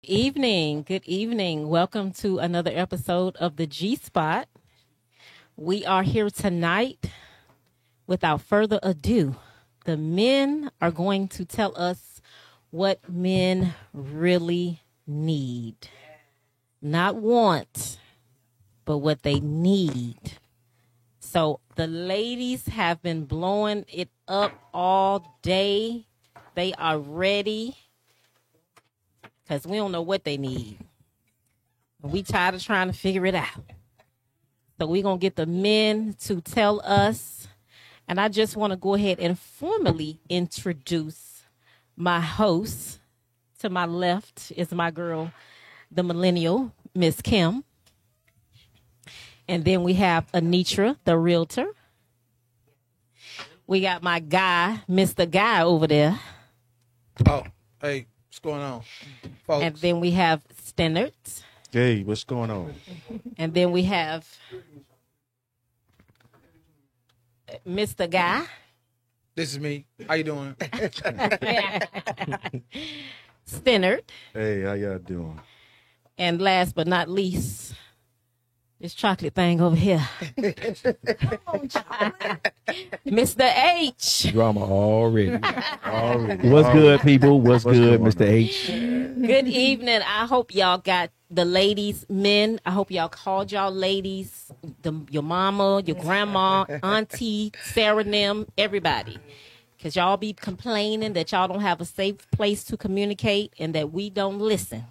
Evening. Good evening. Welcome to another episode of the G Spot. We are here tonight. Without further ado, the men are going to tell us what men really need. Not want, but what they need. So the ladies have been blowing it up all day. They are ready because we don't know what they need. We tired of trying to figure it out. So we're going to get the men to tell us. And I just want to go ahead and formally introduce my host. To my left is my girl, the millennial, Miss Kim. And then we have Anitra, the realtor. We got my guy, Mr. Guy over there. Oh, hey, what's going on, folks? And then we have Stennert. Hey, what's going on? And then we have Mr. Guy. This is me. How you doing? Stennert. Hey, how y'all doing? And last but not least, this chocolate thing over here. Mr. H. Drama already. Already. What's good, people? What's good, going Mr. H? Good evening. I hope y'all got the ladies, men. I hope y'all called y'all ladies, your mama, your grandma, auntie, Sarah, them, everybody. Because y'all be complaining that y'all don't have a safe place to communicate and that we don't listen.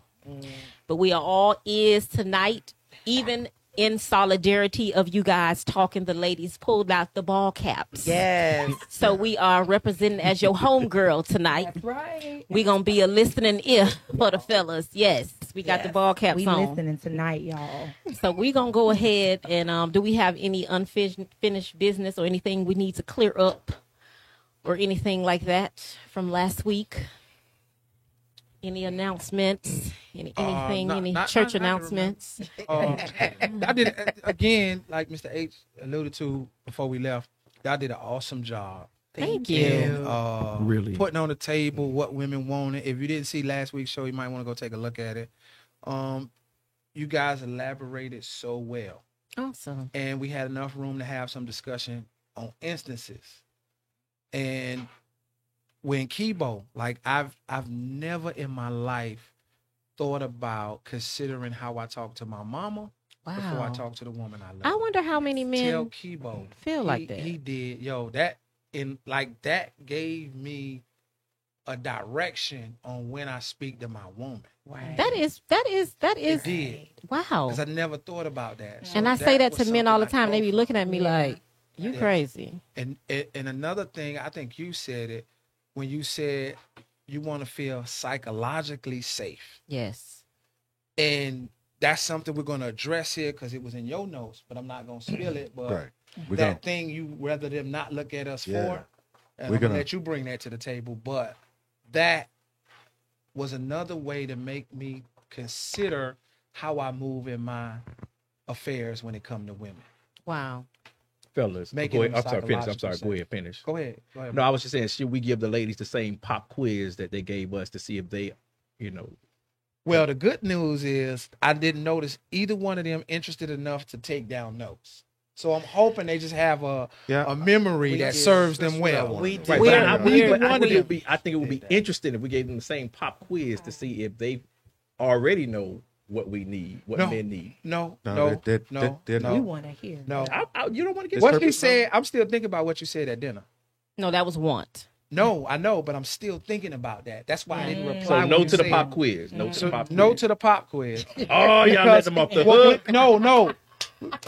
But we are all ears tonight, even in solidarity of you guys talking. The ladies pulled out the ball caps. Yes. So we are representing as your homegirl tonight. That's right. We gonna be a listening ear for the fellas. Yes, we got the ball caps We on. listening tonight, y'all. So we gonna go ahead and do we have any unfinished business or anything we need to clear up or anything like that from last week? Any announcements? Anything? Any church announcements? I did again, like Mr. H alluded to before we left. Y'all did an awesome job. Thank In, you. Really? putting on the table what women wanted. If you didn't see last week's show, you might want to go take a look at it. You guys elaborated so well, Awesome. and we had enough room to have some discussion on instances. And when Kibo, like I've never in my life thought about considering how I talk to my mama before I Wow. talk to the woman I love. I wonder how many Tell men Kibo feel like that. He did, yo. That gave me a direction on when I speak to my woman. That is It did, wow. because I never thought about that. So And I say that to was men all the something I time. They be thought looking at me like, you Yeah. crazy. And another thing, I think you said it when you said you want to feel psychologically safe. Yes. And that's something we're going to address here because it was in your notes, but I'm not going to spill it. But Right. We're that gonna, thing you rather them not look at us Yeah. for, and We're I'm going to gonna- let you bring that to the table. But that was another way to make me consider how I move in my affairs when it comes to women. Wow. Fellas, Making go ahead. them I'm sorry, finish. I'm psychologically sorry. Go ahead, finish. Go ahead. Go ahead. No, I was just saying, should we give the ladies the same pop quiz that they gave us to see if they, Well, the good news is I didn't notice either one of them interested enough to take down notes. So I'm hoping they just have a memory We that did. serves them That's what I well. want. We right? did. But I We're- think it we're- would be. I think it would be interesting if we gave them the same pop quiz to see if they already know what we need, what No. men need. No, No, no, they're no, not. We no, want to hear. no. You don't want to get What he started? said, I'm still thinking about what you said at dinner. No, that was want. No, I know, but I'm still thinking about that. That's why I didn't reply. So when no you to the said- pop quiz. No to the pop quiz. No to the pop quiz. Oh, y'all let them off the Well, hook. no.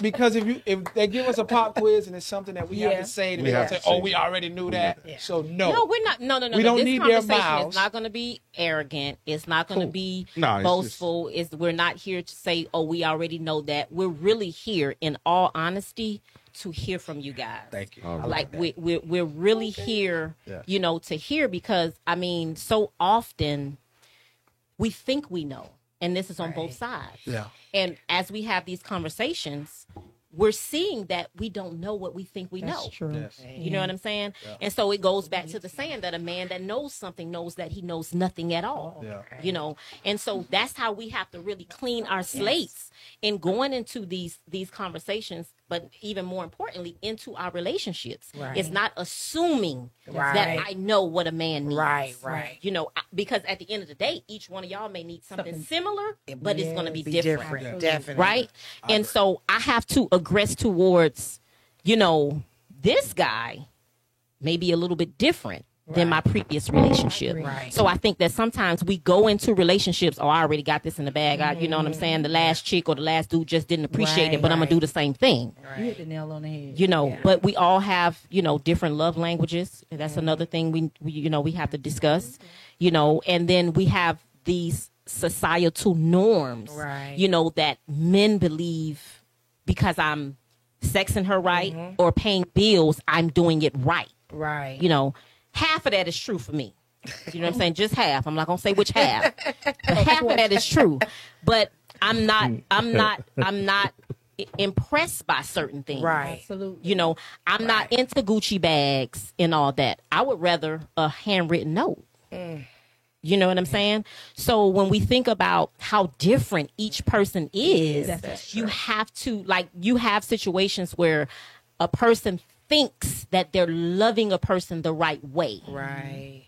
Because if they give us a pop quiz and it's something that we have Yeah. to say, then We they're have gonna say, to "Oh, say we it. already knew that." So No, we're not. No. We don't This need their conversation mouths. is not going to be arrogant. It's not going to Cool. be No, it's boastful. We're not here to say, "Oh, we already know that." We're really here, in all honesty, to hear from you guys. Thank you. All I right. Like we're really here, Yeah. to hear, because I mean, so often we think we know, and this is on both sides. Yeah. And as we have these conversations, we're seeing that we don't know what we think we know. True. Yes. You know what I'm saying? Yeah. And so it goes back to the saying that a man that knows something knows that he knows nothing at all. Yeah. You know, and so that's how we have to really clean our slates in going into these conversations, but even more importantly, into our relationships. Right. It's not assuming Right. that I know what a man needs. Right. You know, because at the end of the day, each one of y'all may need something similar, but it's going to be Be different. Yeah. Definitely. Right? And so I have to aggress towards, you know, this guy may be a little bit different than my previous relationship. Right. So I think that sometimes we go into relationships, oh, I already got this in the bag. You know what I'm saying? The last chick or the last dude just didn't appreciate it, but I'm going to do the same thing. You hit the nail on the head. You know, but we all have, you know, different love languages. That's another thing we you know, we have to discuss, you know, and then we have these societal norms, Right. you know, that men believe because I'm sexing her right or paying bills, I'm doing it right. Right. You know, half of that is true for me. You know what I'm saying? Just half. I'm not going to say which half. But half of that is true. But I'm not impressed by certain things. Right. Absolutely. You know, I'm not into Gucci bags and all that. I would rather a handwritten note. You know what I'm saying? So when we think about how different each person is, you have to, like, you have situations where a person thinks that they're loving a person the right way. Right.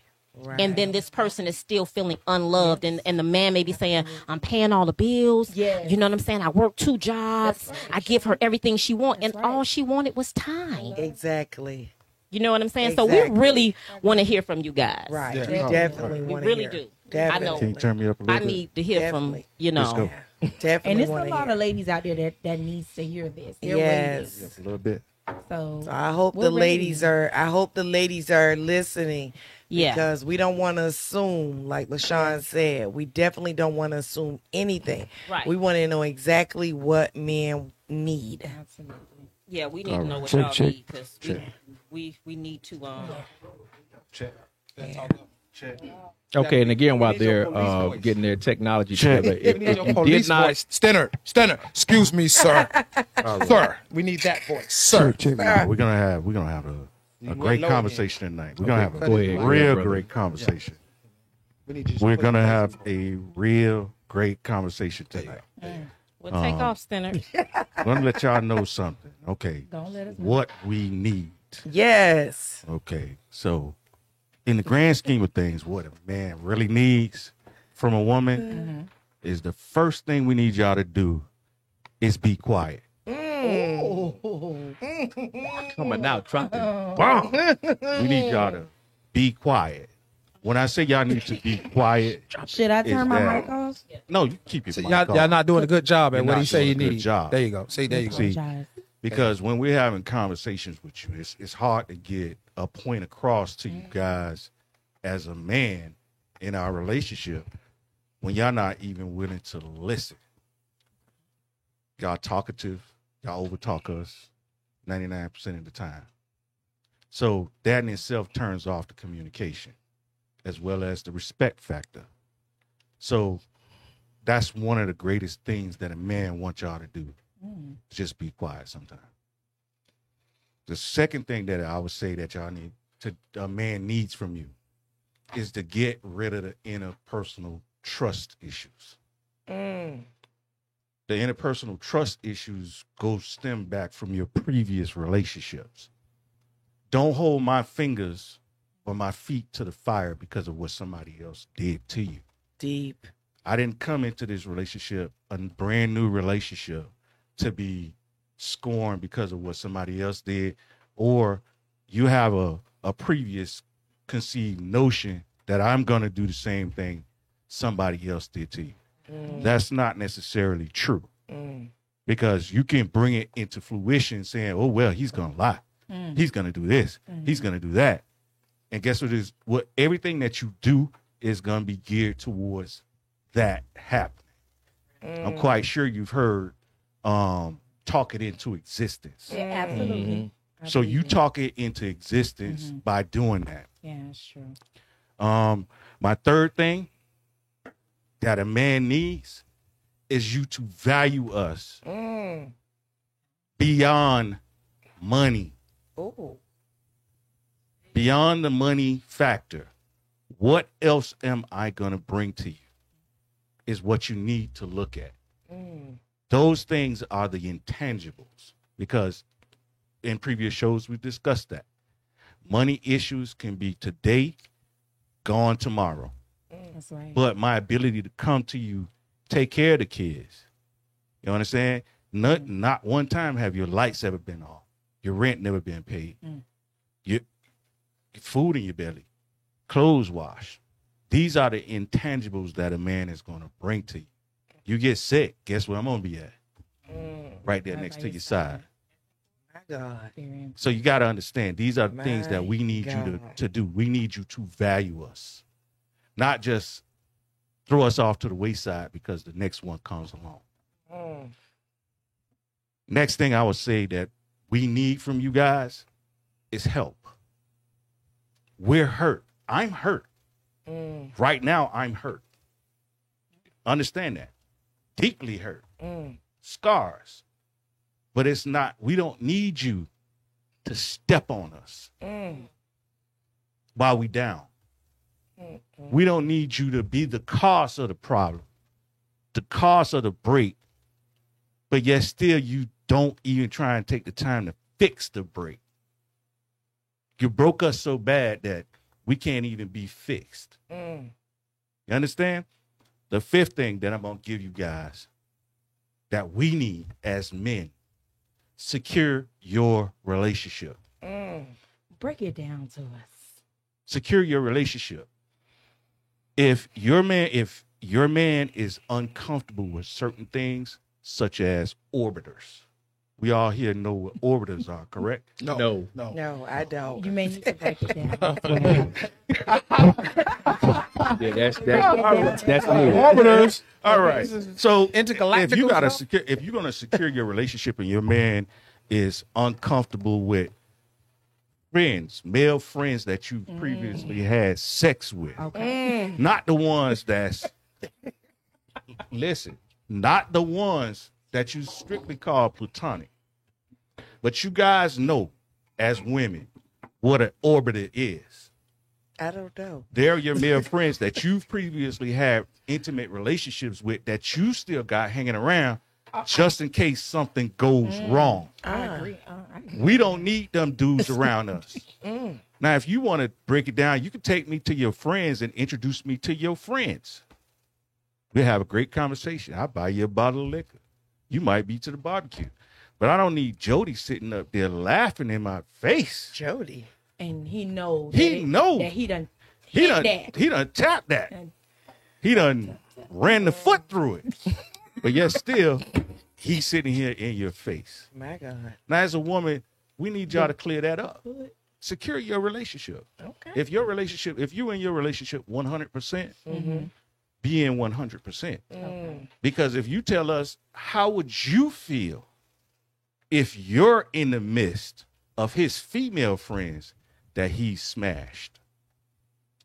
And then this person is still feeling unloved. And the man may be saying, I'm paying all the bills. Yes. You know what I'm saying? I work 2 jobs. I give her everything she wants. And all she wanted was time. Exactly. You know what I'm saying? So we Exactly. really want to hear from you guys. Right. Yeah. We definitely We want to really hear. do. Definitely. I know. Can you turn me up a little I bit? need to hear Definitely. from, you know. Let's go. Definitely And it's a want to lot hear. of ladies out there that needs to hear this. They're Yes. Just a little bit. waiting. So So I hope We're the ready. ladies are listening. Yeah. Because we don't want to assume, like LaShawn said, we definitely don't want to assume anything. Right. We want to know exactly what men need. absolutely. Yeah, we need to All know right. what Check, y'all check, need because check. we need to Check. Let's talk. Check. Okay, and again, while We need your they're police voice. getting their technology Check. together, We if, need if your you police did not, voice. Stenner, excuse me, sir. All right. Sir, we need that voice. Sir. Check me out. We're gonna have a You great low conversation tonight. We're gonna have Go ahead. a Go real brother. great conversation. We need you We're gonna have a real great conversation tonight. we'll take off, Stenner. I'm gonna let y'all know something. Okay. Don't let us know. What we need. Yes. Okay. So in the grand scheme of things, what a man really needs from a woman is the first thing we need y'all to do is be quiet. coming out trumping. We need y'all to be quiet. When I say y'all need to be quiet, Should I turn Is my that- mic off? no, you keep your See, mic y'all off. not doing a good job at You're what not he say doing you a good need. job. There you go. See, there you go. See, Apologize. because when we're having conversations with you, it's hard to get a point across to you guys as a man in our relationship when y'all not even willing to listen. Y'all talkative, y'all overtalk us 99% of the time. So that in itself turns off the communication as well as the respect factor. So that's one of the greatest things that a man wants y'all to do. Just be quiet sometimes. The second thing that I would say that y'all need to a man needs from you is to get rid of the interpersonal trust issues. The interpersonal trust issues stem back from your previous relationships. Don't hold my fingers or my feet to the fire because of what somebody else did to you. Deep. I didn't come into this relationship, a brand new relationship, to be scorned because of what somebody else did, or you have a previous conceived notion that I'm going to do the same thing somebody else did to you. That's not necessarily true, because you can bring it into fruition saying, oh, well, he's going to lie. He's going to do this. He's going to do that. And guess what is what everything that you do is going to be geared towards that happening. I'm quite sure you've heard talk it into existence. Yeah, absolutely. I So believe you it. talk it into existence by doing that. Yeah, that's true. My third thing that a man needs is you to value us beyond money, Ooh. beyond the money factor. What else am I going to bring to you is what you need to look at. Those things are the intangibles, because in previous shows we discussed that. Money issues can be today, gone tomorrow. That's right. But my ability to come to you, take care of the kids. You understand? Not one time have your lights ever been off. Your rent never been paid. Your food in your belly. Clothes washed. These are the intangibles that a man is going to bring to you. You get sick, guess where I'm going to be at? Right there Right next by to your your side. My God. Very So you got to understand, these are the things that we My need you God. to do. We need you to value us, not just throw us off to the wayside because the next one comes along. Next thing I would say that we need from you guys is help. We're hurt. I'm hurt. Right now, I'm hurt. Understand that. Deeply hurt. Scars. But it's not, we don't need you to step on us while we down. We don't need you to be the cause of the problem, the cause of the break, but yet still you don't even try and take the time to fix the break. You broke us so bad that we can't even be fixed. You understand? The fifth thing that I'm going to give you guys that we need as men, secure your relationship. Break it down to us. Secure your relationship. If your man is uncomfortable with certain things, such as orbiters, we all here know what orbiters are, correct? No. No, I don't. You may need to break it down. Yeah, that's new. Orbiters. All right. So Intergalactic if you gotta stuff? if you're gonna secure your relationship and your man is uncomfortable with friends, male friends that you previously had sex with, Okay. not the ones that's listen, not the ones that you strictly call platonic, but you guys know as women what an orbiter is. I don't know. They're your male friends that you've previously had intimate relationships with that you still got hanging around just in case something goes wrong. I agree. I agree. We don't need them dudes around us. Now, if you want to break it down, you can take me to your friends and introduce me to your friends. We'll have a great conversation. I'll buy you a bottle of liquor. You might be to the barbecue. But I don't need Jody sitting up there laughing in my face. Jody. And he knows. He knows. that he done He hit done, that. he done tapped that. He done ran the foot through it. But yet still, he's sitting here in your face. My God. Now, as a woman, we need y'all to clear that up. Secure your relationship. Okay. If you in your relationship 100%, be in 100%. Because if you tell us, how would you feel if you're in the midst of his female friends that he smashed?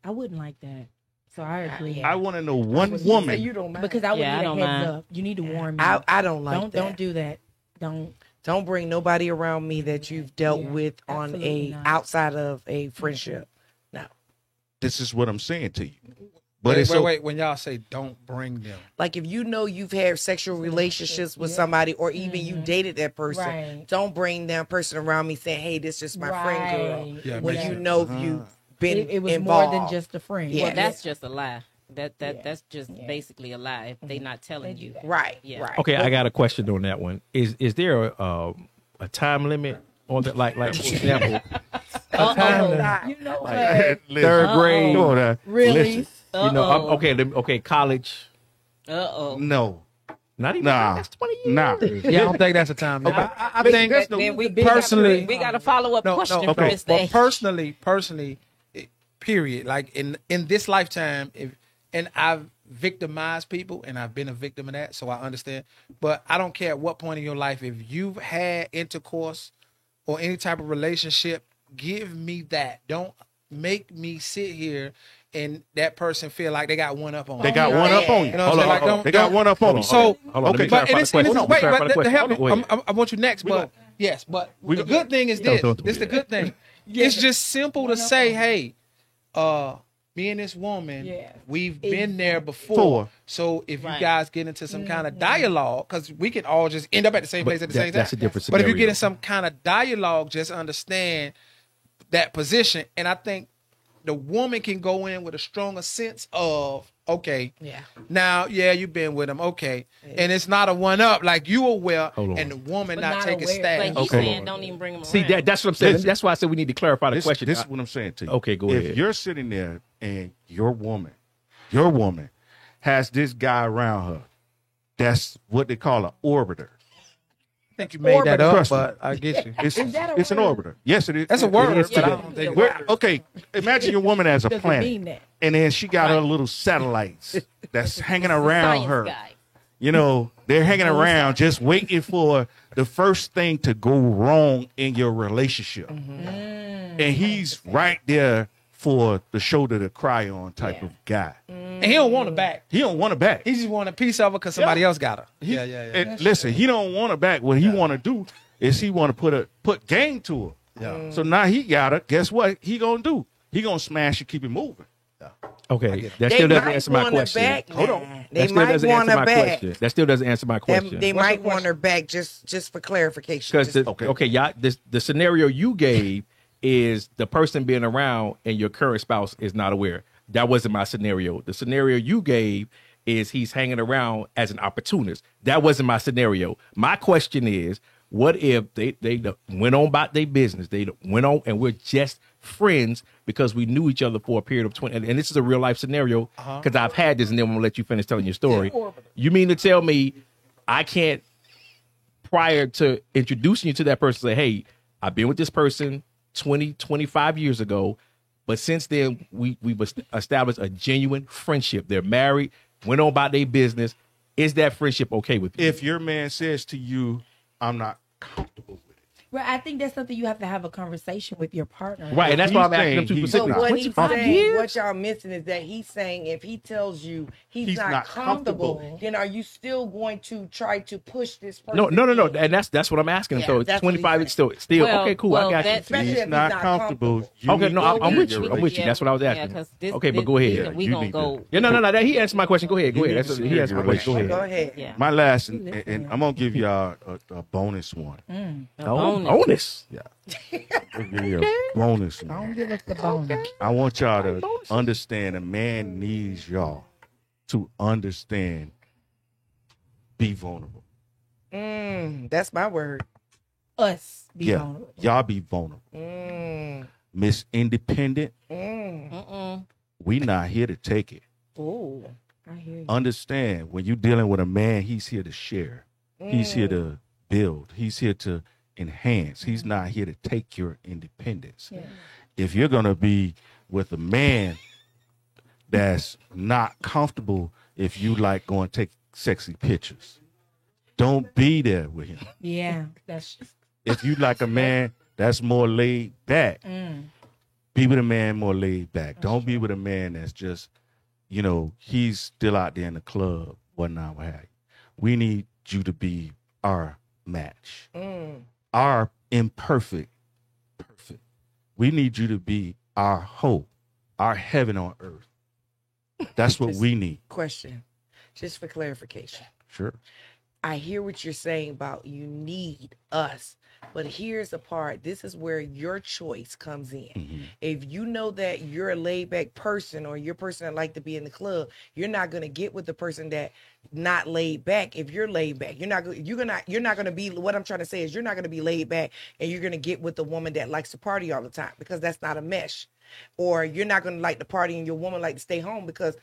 I wouldn't like that. So I agree. I want to know one So woman. you don't mind. Because I would Yeah, I need don't a heads mind. up. You need to warn me. I don't like that. Don't do that. Don't. Don't bring nobody around me that you've dealt Yeah, with on absolutely a not. outside of a friendship. No. This is what I'm saying to you. But it's wait. When y'all say don't bring them, Like if you know you've had sexual relationships with somebody, or even you dated that person, Right. don't bring that person around me saying, "Hey, this is my friend girl." Right. Yeah, When makes you sense. know you've been It was involved. more than just a friend. Yeah. Well, that's just a lie. Yeah. That's just basically a lie if they not telling They do you. that. right, Yeah. right. Okay, I got a question on that one. Is there a time limit on that? Like for example, You know what? third grade. Come on now. Really? Listen. You know, okay, college. No. Not even Nah. that's 20 years. Nah. yeah, I don't think that's a time. I think There's no- Then we personally- we got a follow up question no, for okay. Mr. But H. personally, period. Like in this lifetime, and I've victimized people, and I've been a victim of that, so I understand. But I don't care at what point in your life, if you've had intercourse or any type of relationship, give me that. Don't make me sit here and that person feel like they got one up on They me. got one up on you. You know what I'm saying? Like, don't- They got one up on you. So, Hold on, let me but clarify and the it's, question. wait, Let me clarify but the to help question. me, Go ahead. I want you next. But Yes, but We the go- good thing is this. Don't do This is the that. good thing. It's just simple to say, hey, me and this woman, Yeah. we've been there before. Before. So if Right. you guys get into some kind of dialogue, because we can all just end up at the same place at the same time. That's a different But if scenario. you get in some kind of dialogue, just understand that position. And I think the woman can go in with a stronger sense of, okay, Yeah. now, you've been with him, okay. And it's not a one-up, like you aware, Hold on. and the woman But not not taking aware. stab. But he's Okay. saying don't even bring him See, around. that's what I'm saying. Listen. That's why I said we need to clarify the This, question. this is what I'm saying to you. Okay, go if ahead. you're sitting there and your woman has this guy around her, that's what they call an orbiter. I think you made that up, Trust me. but I get you. It's that a it's an word? orbiter. Yes, it is. That's a It word, is but I today. don't think We're- okay, imagine your woman as a Doesn't planet, mean that. and then she got her little satellites that's hanging around Science her. guy. You know, they're hanging around just waiting for the first thing to go wrong in your relationship. And he's right there for the shoulder to cry on type of guy. And he don't want her back. He don't want her back. He just want a piece of her because somebody else got her. He- Yeah. And listen, he don't want her back. What he want to do is he want to put game to her. Yeah. So now he got her. Guess what he gonna do? He gonna smash and keep it moving. Okay, that They still doesn't might answer my want her question. back. Hold on. They That still might doesn't want answer her my back. question. That still doesn't answer my question. They What's might your want her back just for clarification. Because Just- okay, y'all, the scenario you gave is the person being around and your current spouse is not aware. That wasn't my scenario. The scenario you gave is he's hanging around as an opportunist. That wasn't my scenario. My question is, what if they went on about their business? They went on and we're just friends because we knew each other for a period of 20. And this is a real life scenario because I've had this, and then I'm gonna let you finish telling your story. You mean to tell me I can't, prior to introducing you to that person, say, hey, I've been with this person 20, 25 years ago, but since then we've established a genuine friendship. They're married, went on about their business. Is that friendship okay with you? If your man says to you, "I'm not comfortable with it," Well, I think that's something you have to have a conversation with your partner. Right, and that's why I'm He's asking them saying to he's specifically. not. What 25 he's saying, years? what y'all missing is that he's saying if he tells you he's He's not, not comfortable, comfortable. then are you still going to try to push this person? No, in? and that's what I'm asking. Yeah, so that's what 25 he's is still Well, okay. Cool, well, I got you. that's- Especially if he's he's not not comfortable. comfortable. You Okay, need no, to I'm be with in you. your I'm with you. That's what I was asking. 'cause this, Okay, but go ahead. We You gonna need go. to- Yeah, no. He answered my question. Go ahead. You He need answered to my secure question. Go your Go ahead. ahead. Yeah. My last, and I'm gonna give y'all a bonus one. Oh, bonus. bonus. I'll give you a bonus one. Don't give us the bonus. I want y'all to understand a man needs y'all to understand, be vulnerable. That's my word. Us be Yeah, vulnerable. y'all be vulnerable. Miss Independent, we not here to take it. Ooh. I hear you. Understand, when you're dealing with a man, he's here to share. He's here to build. He's here to enhance. He's not here to take your independence. Yeah. If you're going to be with a man that's not comfortable, if you like going to take sexy pictures, don't be there with him. Yeah, that's If you like a man that's more laid back, be with a man more laid back. Don't be with a man that's just, he's still out there in the club, whatnot, what have you. We need you to be our match, our imperfect, perfect. We need you to be our hope, our heaven on earth. That's what we need. Question, just for clarification. Sure. I hear what you're saying about you need us, but here's the part. This is where your choice comes in. If you know that you're a laid back person or you're a person that like to be in the club, you're not gonna get with the person that not laid back. If you're laid back, you're not gonna be. What I'm trying to say is you're not gonna be laid back, and you're gonna get with the woman that likes to party all the time because that's not a mesh. Or you're not gonna like to party and your woman like to stay home because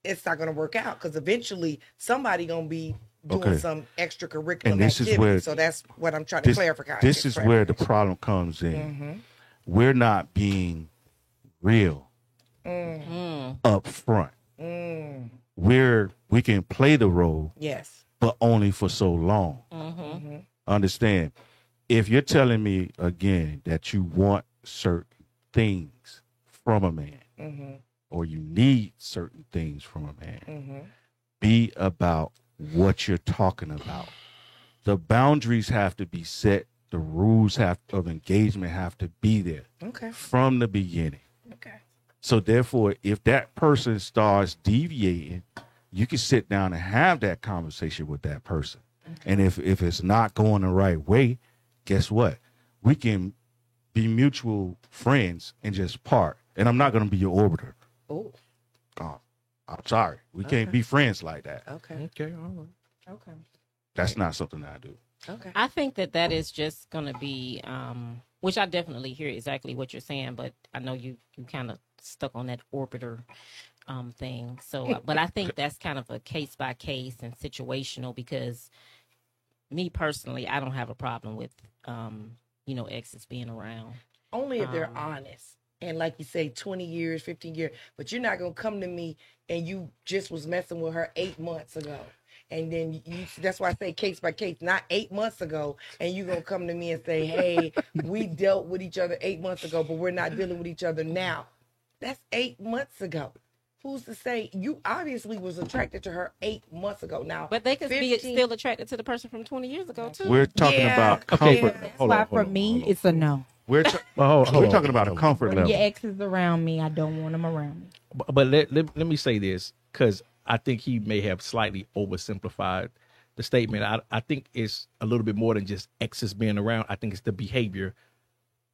it's not gonna work out. Because eventually somebody gonna be doing Okay. some extracurricular And this is activity. where- So that's what I'm trying to clarify. This is where the problem comes in. We're not being real up front. We can play the role, Yes. but only for so long. Understand? If you're telling me again that you want certain things from a man, or you need certain things from a man, be about what you're talking about. The boundaries have to be set the rules of engagement have to be there Okay. from the beginning. Okay. So therefore, if that person starts deviating, you can sit down and have that conversation with that person. And if it's not going the right way, guess what? We can be mutual friends and just part. And I'm not going to be your orbiter. Oh. Oh, I'm sorry. We can't be friends like that. Okay. Okay, all right. Okay. That's not something I do. Okay. I think that is just going to be, which I definitely hear exactly what you're saying, but I know you kind of stuck on that orbiter thing. So, but I think that's kind of a case by case and situational, because me personally, I don't have a problem with, exes being around. Only if they're honest. And like you say, 20 years, 15 years. But you're not going to come to me and you just was messing with her 8 months ago. And then that's why I say case by case, not 8 months ago. And you're going to come to me and say, hey, we dealt with each other 8 months ago, but we're not dealing with each other now. That's 8 months ago. Who's to say you obviously was attracted to her 8 months ago? Now, But they could be 15 still attracted to the person from 20 years ago, too. We're talking Yeah. about Okay, comfort. That's why for me, it's a no. We're Well, hold we're on. talking about a comfort When level. your ex is around me, I don't want him around me. But let me say this, because I think he may have slightly oversimplified the statement. I think it's a little bit more than just exes being around. I think it's the behavior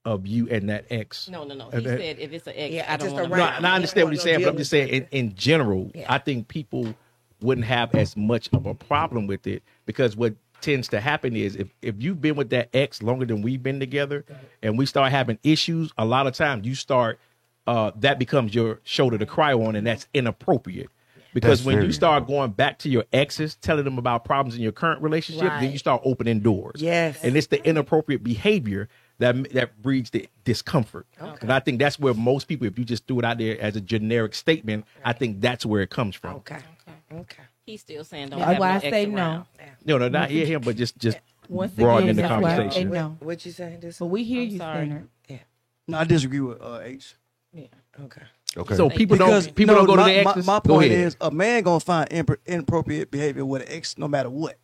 of you and that ex. No. He And that- said if it's an ex, Yeah, I don't just want to. No, around. and I understand what you're saying, but I'm No just saying dealing. in general, Yeah. I think people wouldn't have as much of a problem with it, because what tends to happen is if you've been with that ex longer than we've been together and we start having issues, a lot of times you start that becomes your shoulder to cry on, and that's inappropriate. Because That's when very you start going back to your exes, telling them about problems in your current relationship, then you Right. start opening doors. Yes. And it's the inappropriate behavior that breeds the discomfort. And I think that's where most people, if you just threw it out there as a generic statement, I think that's where it comes from. Okay. Okay. He's still saying don't That's have why no I ex say no. around. No, not hear him, but just Once broadening again, the that's why I say conversation. no. What you saying? This? But we hear I'm you, sorry. Senator. No, I disagree with H. Okay. Okay. So people Because don't go to my, their my- exes. my Go point ahead. is, a man gonna find inappropriate behavior with an ex no matter what.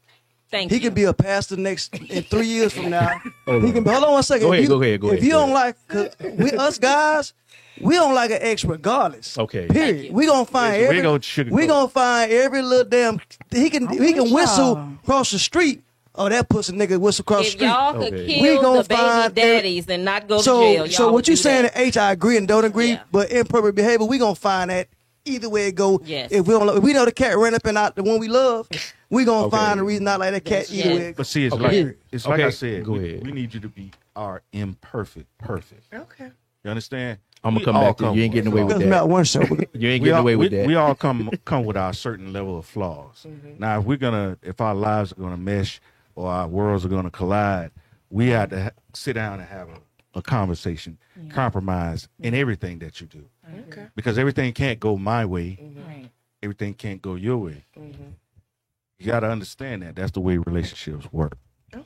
Thank He you. can be a pastor next in 3 years from now. Hold He on. can. Hold on one second. Go If ahead, you- go ahead, go If ahead, you go don't ahead. like, cause we us guys, we don't like an ex regardless. Okay. Thank Period. you. We gonna find We every. ain't gonna sugarcoat We gonna find every little damn. He can with whistle y'all. across the street. Oh, that pussy nigga whistle across the If street. y'all could Okay. kill We gonna the baby find daddies and not go to So, jail, so y'all what would you do saying that. to H, I agree and don't agree, Yeah. but inappropriate behavior, we gonna find that either way it go. Yes. If we know the cat ran up and out the one we love, we gonna Okay. find a reason not like that cat either Yes. way. It go. But see, it's Okay. like it's like I Okay. said. Go we, ahead. we need you to be our imperfect perfect. Okay. You understand? I'm We gonna come all back to you. You ain't with getting away with Doesn't matter that. one show. You ain't We getting all, away with we, that. we all come with our certain level of flaws. Now, if our lives are gonna mesh or our worlds are gonna collide, we have to sit down and have a conversation, compromise in everything that you do, Okay. because everything can't go my way. Right. Everything can't go your way. You got to understand that. That's the way relationships work. Okay.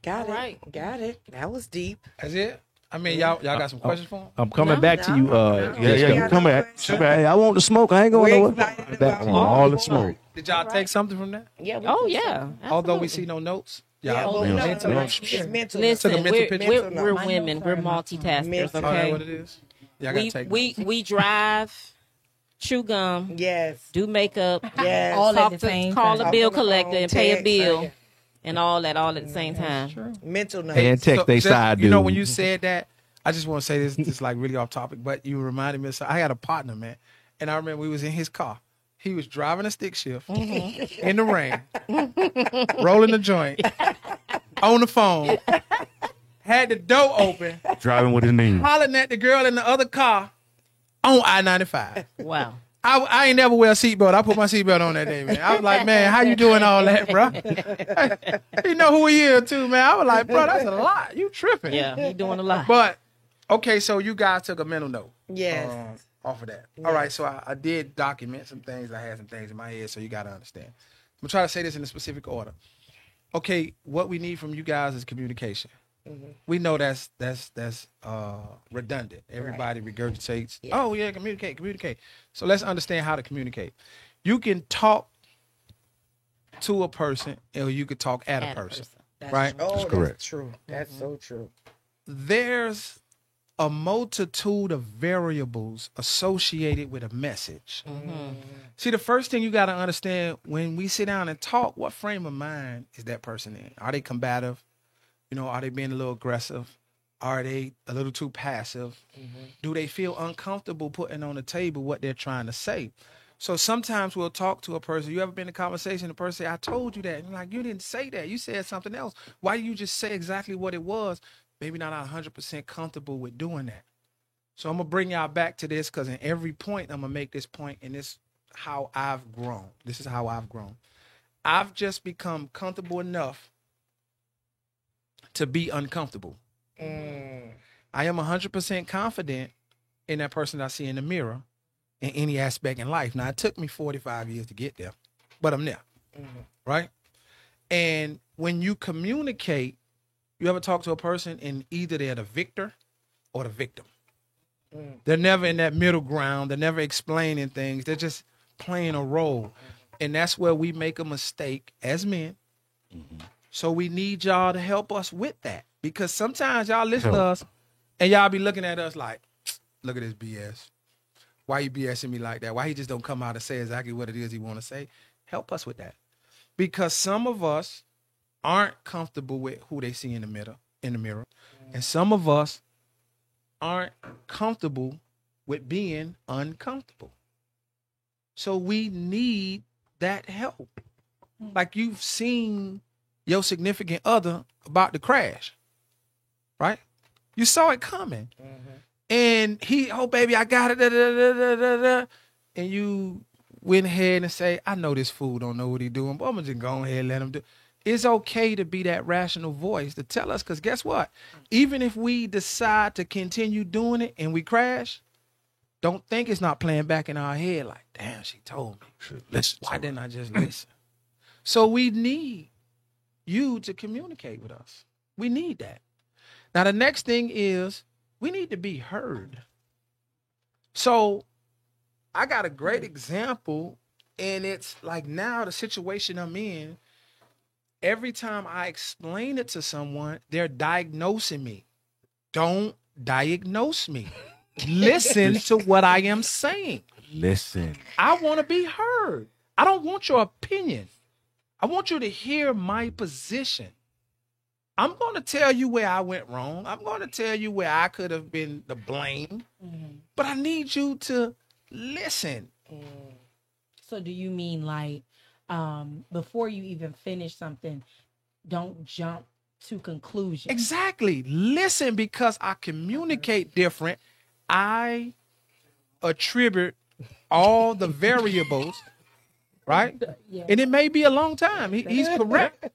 Got All it. right. Got it. That was deep. That's it. I mean, y'all got some questions for him? I'm coming No, back to you. no. Yeah, Jessica. you come back. Come back. Hey, I want the smoke. I ain't going We're nowhere. excited Back about on all the smoke. Did y'all take something from that? Yeah. we Oh do yeah. Although we absolutely. see no notes. Yeah, Y'all well, Yeah. no, mental no, notes. it's mental. Listen, Took a mental picture. we're My women. notes We're are not multitaskers. Mental. Oh, that's Okay. what it is? Y'all got to We take we drive, chew gum, Yes. do makeup, Yes. All talk at the same call time. a bill Talk on the collector phone, and pay a text, bill, and all that all at the same time. Mental notes. And text they just, side You know, dude. when you said that, I just want to say this is like really off topic, but you reminded me of something. I had a partner, man, and I remember we was in his car. He was driving a stick shift in the rain, rolling the joint, on the phone, had the door open, Driving with his knees. hollering at the girl in the other car on I-95. Wow. I ain't never wear a seatbelt. I put my seatbelt on that day, man. I was like, man, how you doing all that, bro? You know who he is, too, man. I was like, bro, that's a lot. You tripping. Yeah, he doing a lot. But, okay, so you guys took a mental note. Yes. Off of that. All right, so I did document some things. I had some things in my head, so you got to understand. I'm going to try to say this in a specific order. Okay, what we need from you guys is communication. We know that's redundant. Everybody regurgitates, oh, yeah, communicate. So let's understand how to communicate. You can talk to a person, or you could talk at a person. right? Oh, that's correct. true. That's so true. There's a multitude of variables associated with a message. See, the first thing you got to understand when we sit down and talk, what frame of mind is that person in? Are they combative? You know, are they being a little aggressive? Are they a little too passive? Do they feel uncomfortable putting on the table what they're trying to say? So sometimes we'll talk to a person. You ever been in a conversation, the person say, I told you that. And you're like, you didn't say that. You said something else. Why did you just say exactly what it was? Maybe not 100% comfortable with doing that. So I'm going to bring y'all back to this because in every point, I'm going to make this point, and this how I've grown. This is how I've grown. I've just become comfortable enough to be uncomfortable. I am 100% confident in that person I see in the mirror in any aspect in life. Now, it took me 45 years to get there, but I'm there, right? And when you communicate, you ever talk to a person and either they're the victor or the victim. They're never in that middle ground. They're never explaining things. They're just playing a role. And that's where we make a mistake as men. So we need y'all to help us with that. Because sometimes y'all listen to us and y'all be looking at us like, look at this BS. Why you BSing me like that? Why he just don't come out and say exactly what it is he want to say? Help us with that. Because some of us aren't comfortable with who they see in the mirror. And some of us aren't comfortable with being uncomfortable. So we need that help. Like you've seen your significant other about to crash, right? You saw it coming. And he, oh, baby, I got it. Da, da, da, da, da, da. And you went ahead and say, I know this fool don't know what he doing, but I'm going to just go ahead and let him do it. It's okay to be that rational voice to tell us, because guess what? Even if we decide to continue doing it and we crash, don't think it's not playing back in our head like, damn, she told me. Listen. Why didn't I just listen? So we need you to communicate with us. We need that. Now, the next thing is we need to be heard. So I got a great example, and it's like now the situation I'm in, every time I explain it to someone, they're diagnosing me. Don't diagnose me. Listen to what I am saying. Listen. I want to be heard. I don't want your opinion. I want you to hear my position. I'm going to tell you where I went wrong. I'm going to tell you where I could have been the blame. But I need you to listen. So do you mean like before you even finish something, don't jump to conclusion? Exactly. Listen, because I communicate different. I attribute all the variables, right? Yeah. And it may be a long time. He's correct.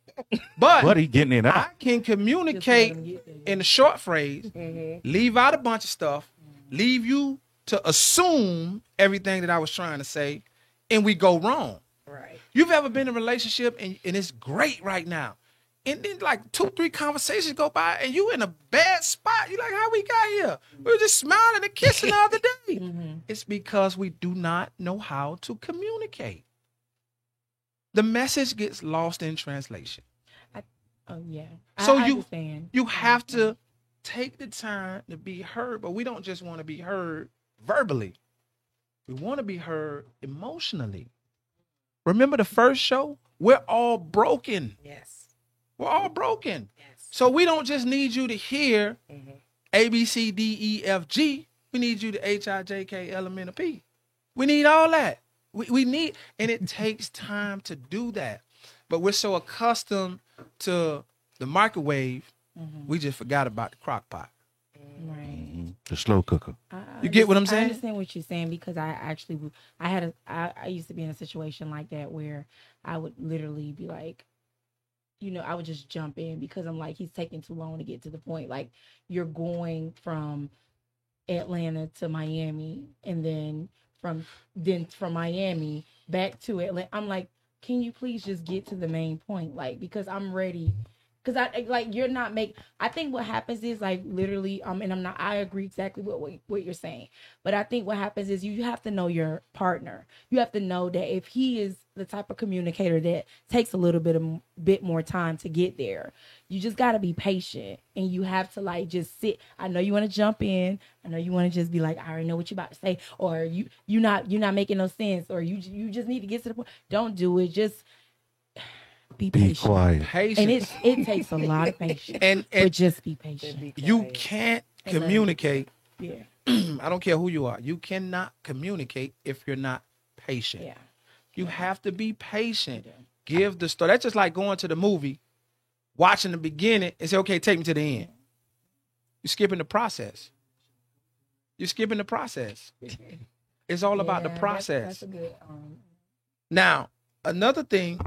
But he getting it I out. can communicate in a short phrase, leave out a bunch of stuff, leave you to assume everything that I was trying to say, and we go wrong. Right. You've ever been in a relationship and it's great right now, and then like 2-3 conversations go by and you in a bad spot. You're like, how we got here? We were just smiling and kissing the other day. It's because we do not know how to communicate. The message gets lost in translation. Oh yeah. So I you understand. you have to take the time to be heard, but we don't just want to be heard verbally. We want to be heard emotionally. Remember the first show? We're all broken. Yes. We're all broken. Yes. So we don't just need you to hear A, B, C, D, E, F, G. We need you to H, I, J, K, L, M, N, O, P. We need all that. We need, and it takes time to do that. But we're so accustomed to the microwave, we just forgot about the crock pot. Right. The slow cooker. You get what I'm saying? I understand what you're saying, because I used to be in a situation like that where I would literally be like, I would just jump in because I'm like, he's taking too long to get to the point. Like, you're going from Atlanta to Miami, and then from Miami back to Atlanta. I'm like, can you please just get to the main point? Like, because I'm ready Cause like you're not I think what happens is like literally, and I agree exactly with what you're saying. But I think what happens is you have to know your partner. You have to know that if he is the type of communicator that takes a little bit more time to get there, you just gotta be patient and you have to like just sit. I know you want to jump in. I know you want to just be like, I already know what you're about to say, or you're not making no sense, or you just need to get to the point. Don't do it. Just be patient. Quiet. Patience. And it takes a lot of patience. And But just be patient. you can't communicate. Yeah. I don't care who you are. You cannot communicate if you're not patient. Yeah. You have to be patient. Give the story. That's just like going to the movie, watching the beginning, and say, okay, take me to the end. You're skipping the process. You're skipping the process. It's all about the process. That's a good. Now, another thing,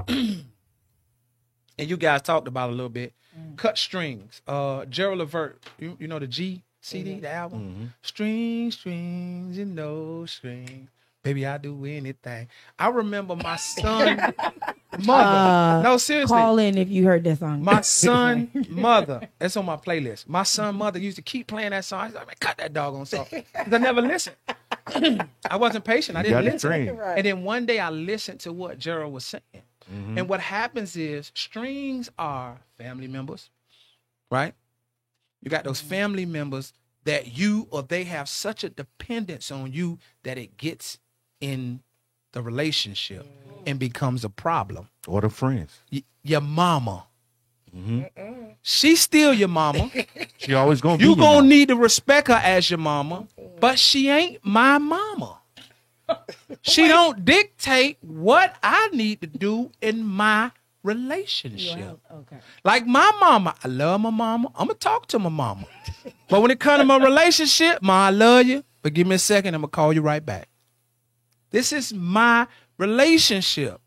and you guys talked about a little bit, cut strings. Gerald Levert, you know the G CD, the album? Strings, and no strings. Baby, I do anything. I remember my son, mother. No, seriously. Call in if you heard that song. My son, mother. That's on my playlist. My son, mother used to keep playing that song. I was like, man, cut that doggone song. 'Cause I never listened. I wasn't patient. I didn't listen. And then one day I listened to what Gerald was saying. And what happens is strings are family members, right? You got those family members that you or they have such a dependence on you that it gets in the relationship and becomes a problem. Or the friends. Your mama. She's still your mama. She always gonna be. You gonna need to respect her as your mama, but she ain't my mama. She don't dictate what I need to do in my relationship. Okay. Like my mama, I love my mama. I'm gonna talk to my mama. But when it comes to my relationship, Ma, I love you, but give me a second, I'm gonna call you right back. This is my relationship.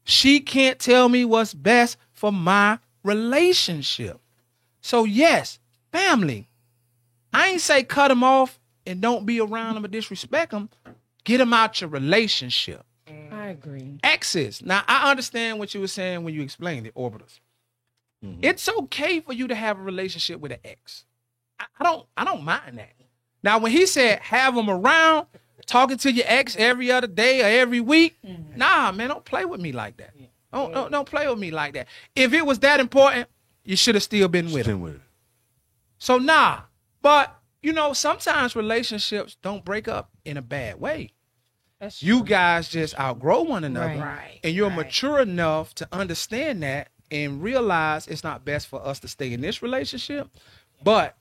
She can't tell me what's best for my relationship. So yes, family. I ain't say cut them off and don't be around them or disrespect them. Get them out your relationship. I agree. Exes. Now I understand what you were saying when you explained it, orbiters. It's okay for you to have a relationship with an ex. I don't mind that. Now when he said have them around, talking to your ex every other day or every week, nah, man, don't play with me like that. Don't play with me like that. If it was that important, you should have still been with him. So nah, but you know, sometimes relationships don't break up in a bad way. That's You guys just outgrow one another, Right. and you're mature enough to understand that and realize it's not best for us to stay in this relationship. But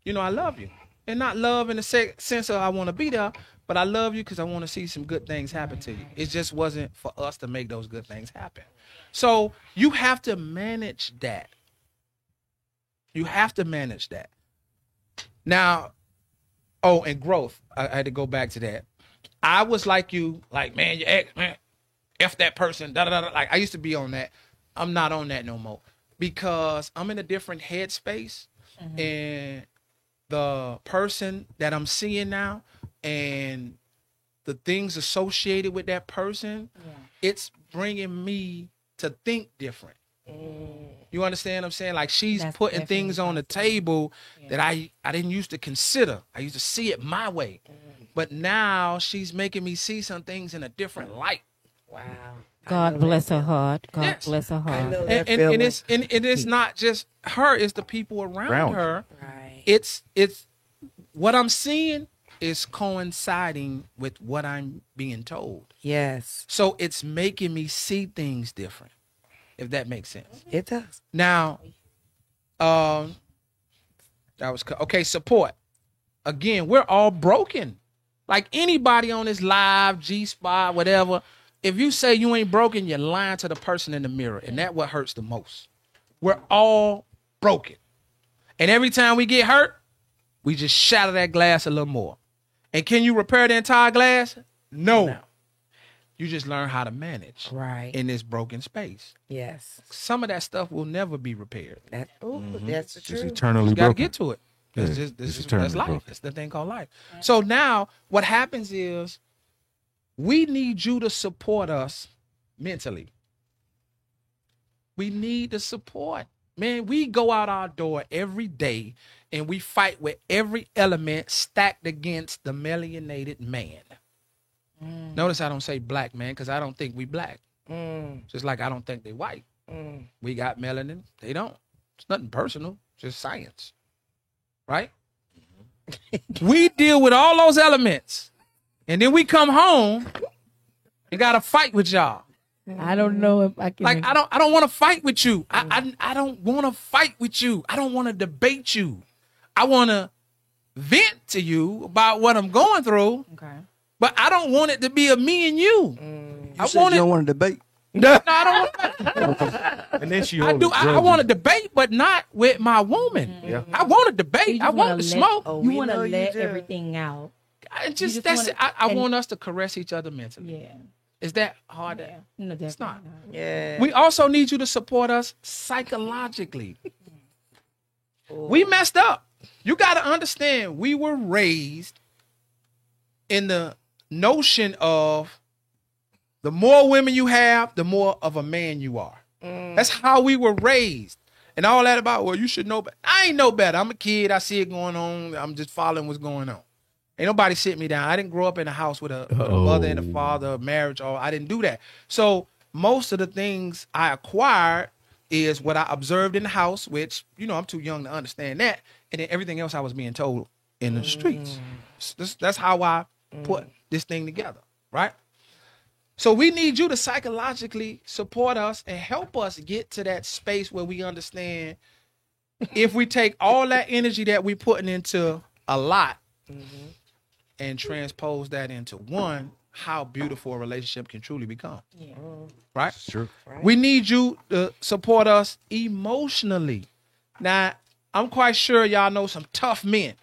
you know, I love you, and not love in the sense of I want to be there, but I love you because I want to see some good things happen to you. It just wasn't for us to make those good things happen. So you have to manage that. You have to manage that. Now, and growth. I had to go back to that. I was like you, like, man, your ex, man, F that person, da-da-da-da. Like, I used to be on that. I'm not on that no more because I'm in a different headspace. And the person that I'm seeing now and the things associated with that person, it's bringing me to think different. You understand what I'm saying? Like she's That's putting definitely things on the table that I didn't used to consider. I used to see it my way. But now she's making me see some things in a different light. Wow. God bless her heart. God Yes. bless her I heart. know And, that and, feeling. it's not just her, it's the people around her. Right. It's what I'm seeing is coinciding with what I'm being told. Yes, So it's making me see things different, if that makes sense. it does. Now, that was okay. Support. Again, we're all broken. Like anybody on this live G Spot, whatever. If you say you ain't broken, you're lying to the person in the mirror, and that's what hurts the most. We're all broken, and every time we get hurt, we just shatter that glass a little more. And can you repair the entire glass? No. You just learn how to manage Right. in this broken space. Yes. Some of that stuff will never be repaired. That's the It's truth. eternally You got to broken. get to it. Yeah, This it's is eternally that's life. broken. That's the thing called life. So now what happens is we need you to support us mentally. We need the support. Man, we go out our door every day and we fight with every element stacked against the melanated man. Notice I don't say black man because I don't think we black. Just like I don't think they white. We got melanin. They don't. It's nothing personal. Just science. Right? We deal with all those elements. And then we come home and got to fight with y'all. I don't know if I can. Like I don't want to fight with you. I don't want to fight with you. I don't want to debate you. I want to vent to you about what I'm going through. Okay. But I don't want it to be a me and you. You said you don't want to debate. No, I don't want And then she I do. I want to debate, but not with my woman. Yeah. I want to debate. I want to smoke. Oh, You we want to know you let do. everything out. I just just that's wanna- it. I and- want us to caress each other mentally. Yeah. Is that hard? Yeah. No, It's not. Yeah. We also need you to support us psychologically. We messed up. You got to understand, we were raised in the notion of the more women you have, the more of a man you are. That's how we were raised. And all that about, well, you should know better. I ain't know better. I'm a kid. I see it going on. I'm just following what's going on. Ain't nobody sit me down. I didn't grow up in a house with a mother and a father, a marriage, or I didn't do that. So most of the things I acquired is what I observed in the house, which, I'm too young to understand that. And then everything else I was being told in the streets. That's how I put this thing together, right? So we need you to psychologically support us and help us get to that space where we understand if we take all that energy that we're putting into a lot and transpose that into one, how beautiful a relationship can truly become. Yeah. Right? Sure. We need you to support us emotionally. Now, I'm quite sure y'all know some tough men.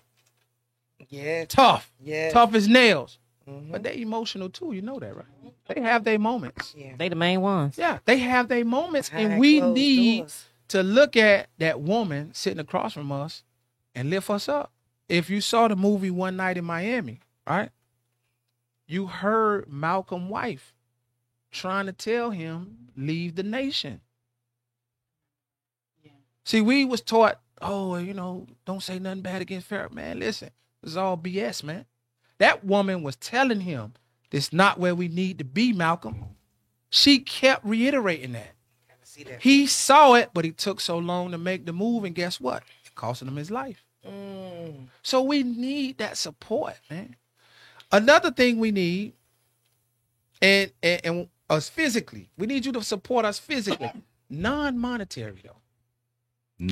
Yeah. Tough. Yeah. Tough as nails. But they emotional too. You know that, right? They have their moments. Yeah. They the main ones. Yeah, they have their moments. And Behind we closed need doors. to look at that woman sitting across from us and lift us up. If you saw the movie One Night in Miami, right? You heard Malcolm's wife trying to tell him, leave the nation. See, we was taught, don't say nothing bad against Pharaoh. Man, listen, it's all BS, man. That woman was telling him, this is not where we need to be, Malcolm. She kept reiterating that. See that? He saw it, but he took so long to make the move, and guess what? It costing him his life. So we need that support, man. Another thing we need, and us physically, we need you to support us physically, non-monetary though.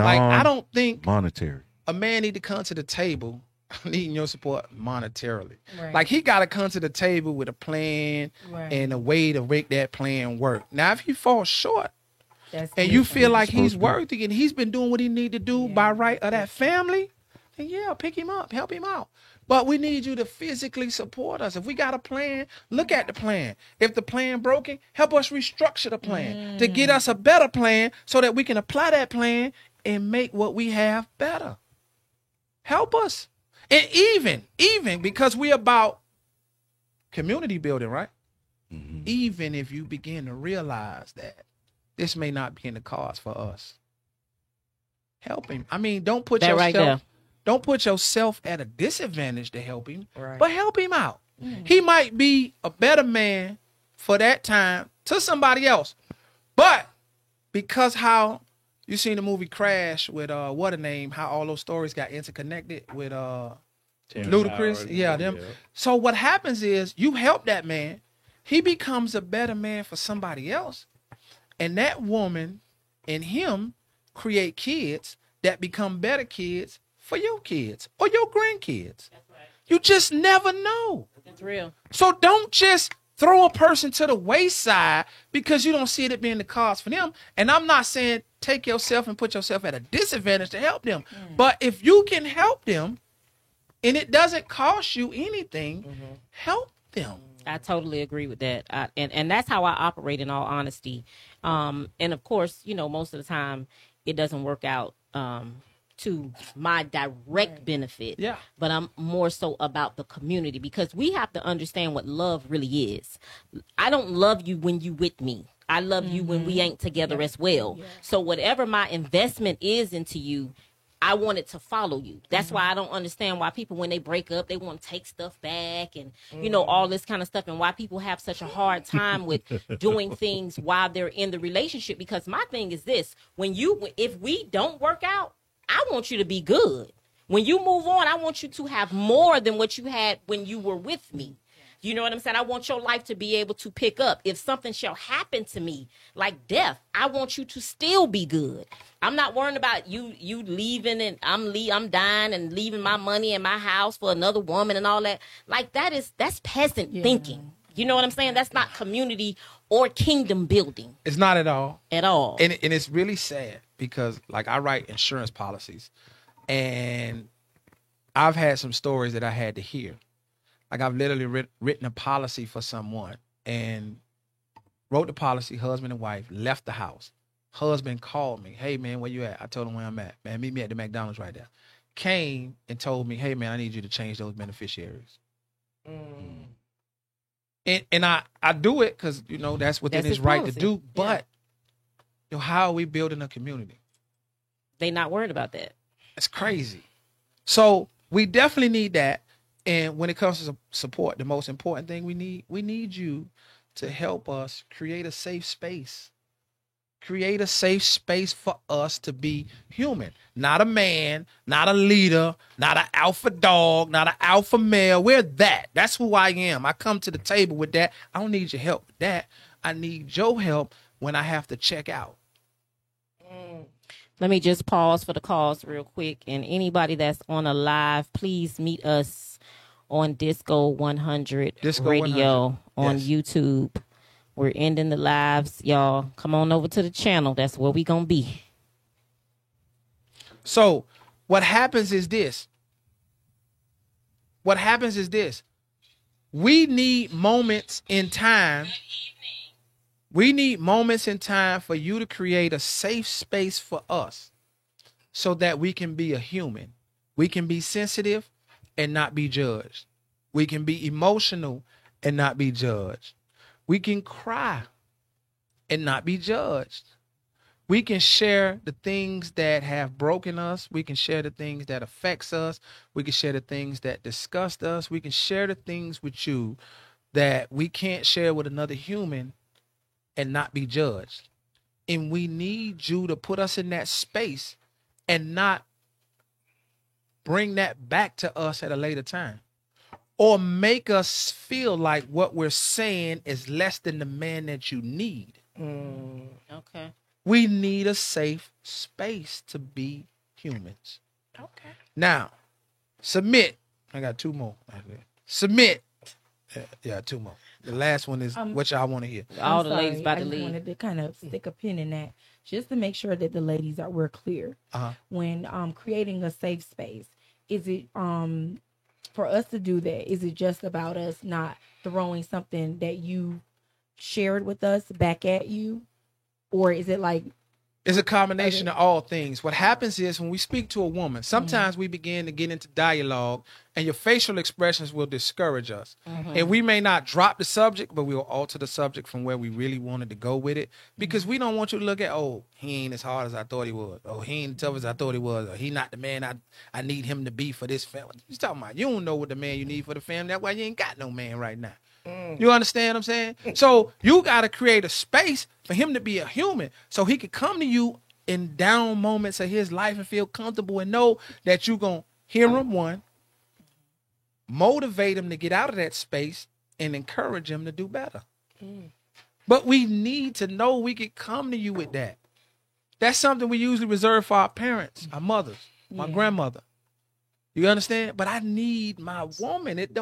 Like I don't think monetary. a man need to come to the table needing your support monetarily. Right. Like he got to come to the table with a plan Right. and a way to make that plan work. Now, if he falls short, That's and you different. feel like he's supposed to. worthy and he's been doing what he need to do by right of that family, then yeah, pick him up, help him out. But we need you to physically support us. If we got a plan, look at the plan. If the plan broken, help us restructure the plan to get us a better plan so that we can apply that plan and make what we have better. Help us. And even because we're about community building, right? Even if you begin to realize that this may not be in the cards for us, help him. I mean, don't put That yourself right there. don't put yourself at a disadvantage to help him, Right. but help him out. He might be a better man for that time to somebody else. But because how you seen the movie Crash with what a name, how all those stories got interconnected with Ludacris. Yeah, them. So what happens is you help that man, he becomes a better man for somebody else. And that woman and him create kids that become better kids for your kids or your grandkids. You just never know. That's real. So don't just throw a person to the wayside because you don't see it being the cause for them. And I'm not saying take yourself and put yourself at a disadvantage to help them. But if you can help them and it doesn't cost you anything, help them. I totally agree with that. And that's how I operate in all honesty. And of course, most of the time it doesn't work out to my direct benefit. Yeah. But I'm more so about the community because we have to understand what love really is. I don't love you when you with me. I love you when we ain't together as well. Yeah. So whatever my investment is into you, I want it to follow you. That's why I don't understand why people, when they break up, they want to take stuff back and, all this kind of stuff, and why people have such a hard time with doing things while they're in the relationship. Because my thing is this, if we don't work out, I want you to be good. When you move on, I want you to have more than what you had when you were with me. You know what I'm saying? I want your life to be able to pick up. If something shall happen to me, like death, I want you to still be good. I'm not worrying about you leaving and I'm dying and leaving my money and my house for another woman and all that. Like that's peasant thinking. You know what I'm saying? That's not community or kingdom building. It's not at all. At all. And it's really sad because, like, I write insurance policies, and I've had some stories that I had to hear. Like, I've literally written a policy for someone and wrote the policy, husband and wife, left the house. Husband called me. Hey, man, where you at? I told him where I'm at. Man, meet me at the McDonald's right there. Came and told me, hey, man, I need you to change those beneficiaries. And I do it because, that's within That's his his right policy. to do. But, how are we building a community? They not worried about that. It's crazy. So we definitely need that. And when it comes to support, the most important thing we need you to help us create a safe space. Create a safe space for us to be human. Not a man, not a leader, not an alpha dog, not an alpha male. We're that. That's who I am. I come to the table with that. I don't need your help with that. I need your help when I have to check out. Let me just pause for the calls real quick. And anybody that's on a live, please meet us on Disco 100 Disco Radio 100. on Yes. YouTube. We're ending the lives. Y'all, come on over to the channel. That's where we going to be. So what happens is this. We need moments in time. We need moments in time for you to create a safe space for us so that we can be a human. We can be sensitive and not be judged. We can be emotional and not be judged. We can cry and not be judged. We can share the things that have broken us. We can share the things that affects us. We can share the things that disgust us. We can share the things with you that we can't share with another human and not be judged. And we need you to put us in that space and not bring that back to us at a later time. Or make us feel like what we're saying is less than the man that you need. Okay. We need a safe space to be humans. Okay. Now, submit. I got two more. Submit. Yeah, two more. The last one is what y'all want to hear. All I'm the sorry, ladies about I to just leave. wanted to kind of stick a pin in that, just to make sure that the ladies we're clear when creating a safe space. Is it for us to do that? Is it just about us not throwing something that you shared with us back at you, or is it like? It's a combination of all things. What happens is when we speak to a woman, sometimes we begin to get into dialogue and your facial expressions will discourage us. And we may not drop the subject, but we'll alter the subject from where we really wanted to go with it because we don't want you to look at, oh, he ain't as hard as I thought he was. Oh, he ain't as tough as I thought he was. Or he not the man I need him to be for this family. You talking about, you don't know what the man you need for the family. That's why you ain't got no man right now. You understand what I'm saying? So you got to create a space for him to be a human so he can come to you in down moments of his life and feel comfortable and know that you're going to hear him, one, motivate him to get out of that space and encourage him to do better. But we need to know we can come to you with that. That's something we usually reserve for our parents, our mothers, my grandmother. You understand? But I need my woman. It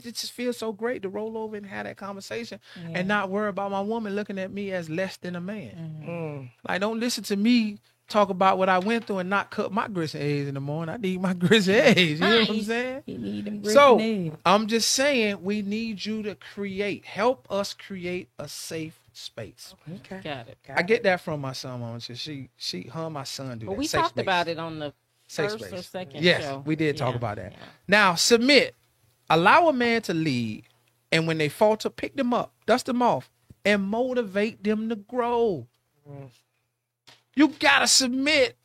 just feels so great to roll over and have that conversation and not worry about my woman looking at me as less than a man. Like, don't listen to me talk about what I went through and not cut my grits and eggs in the morning. I need my grits and eggs. You know what I'm saying? You need them grits So and eggs. I'm just saying we need you to help us create a safe space. Okay. Got it. I get that from my son, Mama. She her and my son do Well, that. we Safe talked space. about it on the Safe first or space. second Yes, show. we did talk about that. Yeah. Now, submit. Allow a man to lead, and when they falter, pick them up, dust them off, and motivate them to grow. You gotta submit.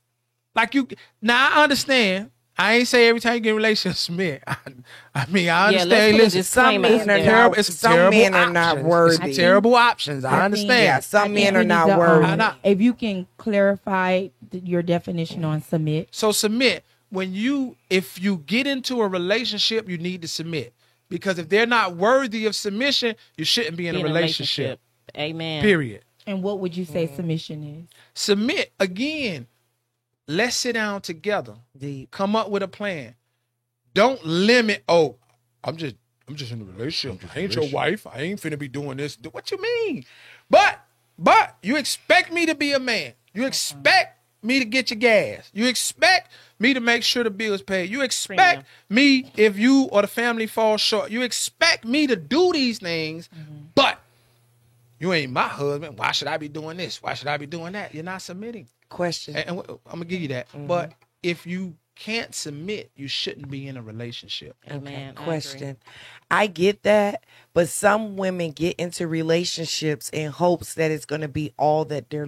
Like you now, I understand. I ain't say every time you get in a relationship, submit. I mean, I understand. let's put a Listen, disclaimer some out men are there. not- it's some terrible men are not options. worthy. It's terrible options. I understand. Yeah, some men are not worthy. If you can clarify your definition on submit. So submit. If you get into a relationship, you need to submit. Because if they're not worthy of submission, you shouldn't be in a relationship. Amen. Period. And what would you say submission is? Submit again. Let's sit down together. Deep. Come up with a plan. Don't limit. Oh, I'm just in a relationship. I ain't your wife. I ain't finna be doing this. What you mean? But you expect me to be a man. You expect me to get your gas. You expect me to make sure the bill's paid. You expect me, if you or the family falls short, you expect me to do these things, but you ain't my husband. Why should I be doing this? Why should I be doing that? You're not submitting. Question. And I'm gonna give you that. But if you can't submit, you shouldn't be in a relationship. Amen. I Question. I get that, but some women get into relationships in hopes that it's going to be all that they're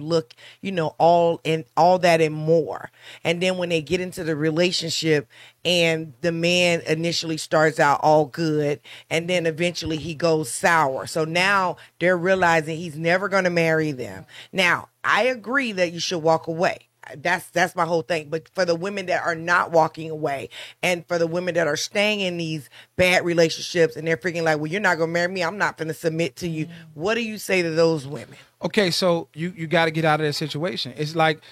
all that and more. And then when they get into the relationship and the man initially starts out all good and then eventually he goes sour. So now they're realizing he's never going to marry them. Now, I agree that you should walk away. That's my whole thing. But for the women that are not walking away and for the women that are staying in these bad relationships and they're freaking like, well, you're not going to marry me. I'm not going to submit to you. What do you say to those women? Okay, so you got to get out of that situation. It's like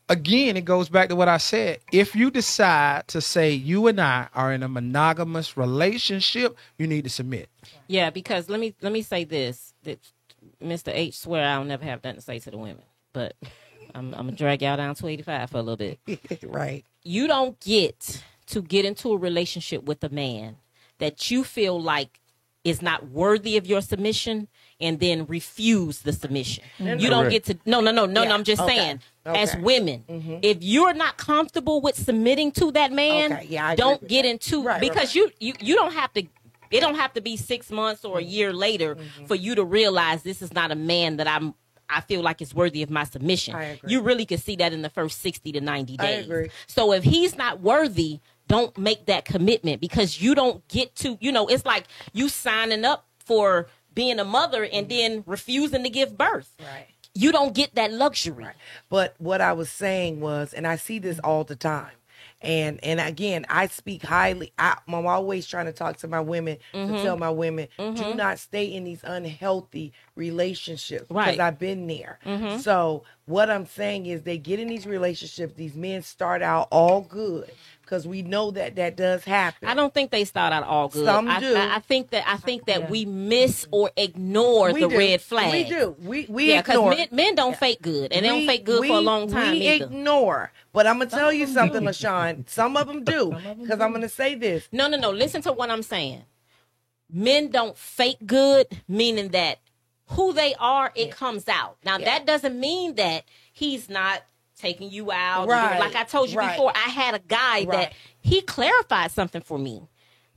again, it goes back to what I said. If you decide to say you and I are in a monogamous relationship, you need to submit. Yeah, because let me say this. That Mr. H swear I'll never have nothing to say to the women. But I'm going to drag y'all down to 85 for a little bit. Right. You don't get to get into a relationship with a man that you feel like is not worthy of your submission and then refuse the submission. You don't get to, no, I'm just saying, as women, if you're not comfortable with submitting to that man, don't get into, because you don't have to, it don't have to be 6 months or a year later for you to realize this is not a man that I feel like it's worthy of my submission. You really could see that in the first 60 to 90 days. I agree. So if he's not worthy, don't make that commitment, because you don't get to, it's like you signing up for being a mother and then refusing to give birth. Right. You don't get that luxury. Right. But what I was saying was, and I see this all the time, and again, I speak highly. I'm always trying to talk to my women to tell my women, do not stay in these unhealthy relationships, because I've been there. So what I'm saying is they get in these relationships, these men start out all good, because we know that does happen. I don't think they start out all good. Some do. I think that we miss or ignore the red flag. We do. We because ignore. men don't fake good, and they don't fake good for a long time we either. Ignore. But I'm gonna tell you something, LaShawn. Some of them do, because I'm gonna say this. No. Listen to what I'm saying. Men don't fake good, meaning that who they are, it comes out. Now, that doesn't mean that he's not taking you out. Right. Like I told you before, I had a guy that he clarified something for me.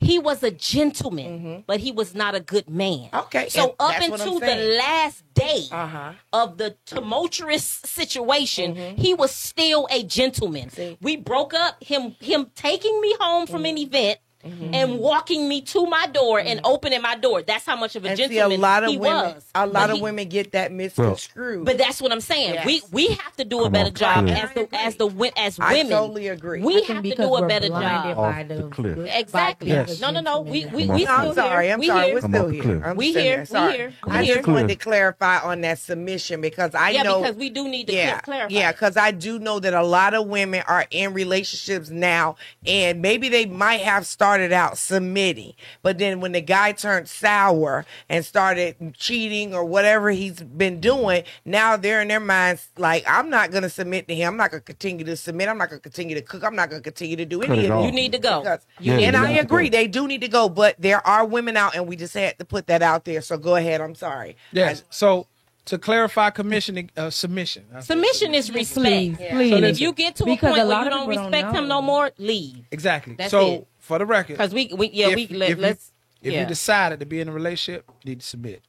He was a gentleman, but he was not a good man. Okay. So up until the last day of the tumultuous situation, he was still a gentleman. We broke up, him taking me home from an event and walking me to my door and opening my door. That's how much of a gentleman he was. A lot of women get that misconstrued. But that's what I'm saying. Yes. We have to do a better job as women. I totally agree. We have to do a better job. By Exactly. Yes. No. We I'm sorry. We We're here. still here. We here. I just wanted to clarify on that submission, because I know. Because we do need to clarify. Yeah, because I do know that a lot of women are in relationships now, and maybe they might have started out submitting, but then when the guy turned sour and started cheating or whatever he's been doing, now they're in their minds like, I'm not going to submit to him. I'm not going to continue to submit. I'm not going to continue to cook. I'm not going to continue to do any of it. You need to go. And I agree, they do need to go, but there are women out, and we just had to put that out there. So go ahead. I'm sorry. Yes. So to clarify, submission. Submission is respect. Please. So if you get to a Because point a lot where you of don't people don't respect him know. no more, leave. Exactly. That's so it. for the record, Because if you decided to be in a relationship, you need to submit.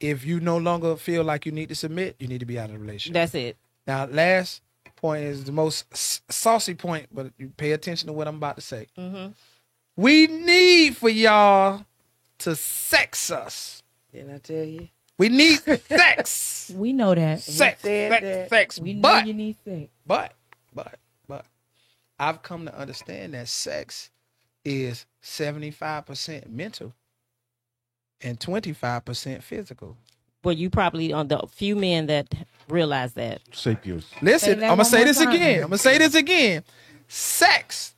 If you no longer feel like you need to submit, you need to be out of the relationship. That's it. Now, last point is the most saucy point, but you pay attention to what I'm about to say. Mm-hmm. We need for y'all to sex us. Didn't I tell you? We need sex. We know that. Sex, said sex, that. sex. We know But you need sex. But I've come to understand that sex is 75% mental and 25% physical. Well, you probably on the few men that realize that. Sapios. Listen, Say that I'm gonna one say more this time. again. I'm gonna say this again. Sex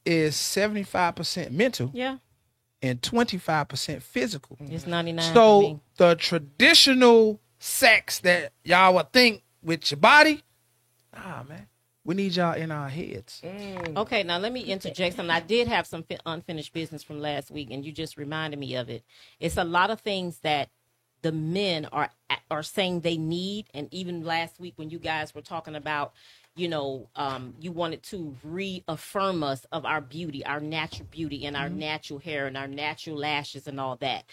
is 75% mental Yeah, and 25% physical. it's 99. for So me. the traditional sex that y'all would think with your body, man, we need y'all in our heads. Okay, now let me interject something. I did have some unfinished business from last week, and you just reminded me of it. It's a lot of things that the men are saying they need, and even last week when you guys were talking about, you wanted to reaffirm us of our beauty, our natural beauty, and our natural hair and our natural lashes and all that.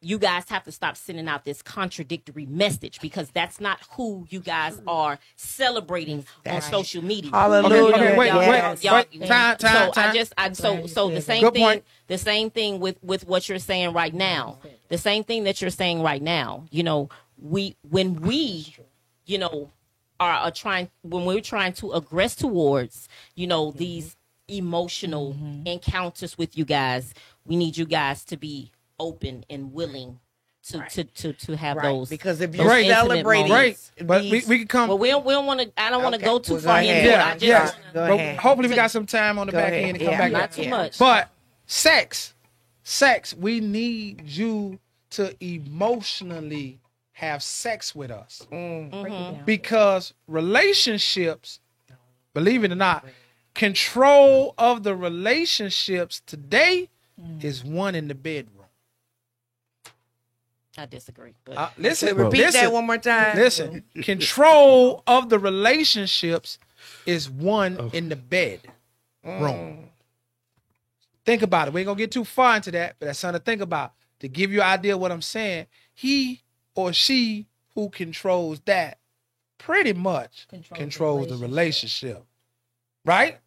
You guys have to stop sending out this contradictory message, because that's not who you guys are celebrating on social media. Hallelujah. Okay, wait. Time. So the same Good thing. point. The same thing with what you're saying right now. The same thing that you're saying right now. When we're trying to aggress towards, these emotional encounters with you guys, we need you guys to be open and willing to have Right. those. Because if those you're intimate celebrating, moments. Right, but we can come. Well, we don't want to. I don't want to go too well, far go into ahead. it. I just yes. wanna, Go But ahead. hopefully we got some time on the Go back ahead. end to come Yeah. back. not too in. much. But sex, we need you to emotionally have sex with us. Break it down. Because relationships, believe it or not, control of the relationships today is won in the bedroom. I disagree. But Listen, Repeat listen, that one more time. Listen, control of the relationships is won in the bedroom. Think about it. We ain't gonna get too far into that, but that's something to think about. To give you an idea of what I'm saying, he or she who controls that pretty much controls the relationship. Right?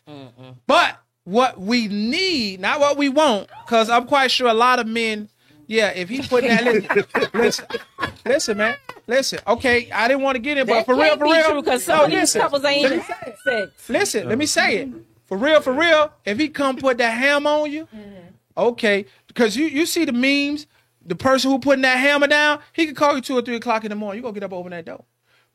But what we need, not what we want, because I'm quite sure a lot of men, if he put that, listen, man, listen. Okay, I didn't want to get in, but that for can't be real, true, because some of these listen. couples ain't even sex. Listen, let me say it. For real, if he come put that hammer on you, okay, because you see the memes, the person who putting that hammer down, he could call you 2 or 3 o'clock in the morning. You gonna get up, open that door.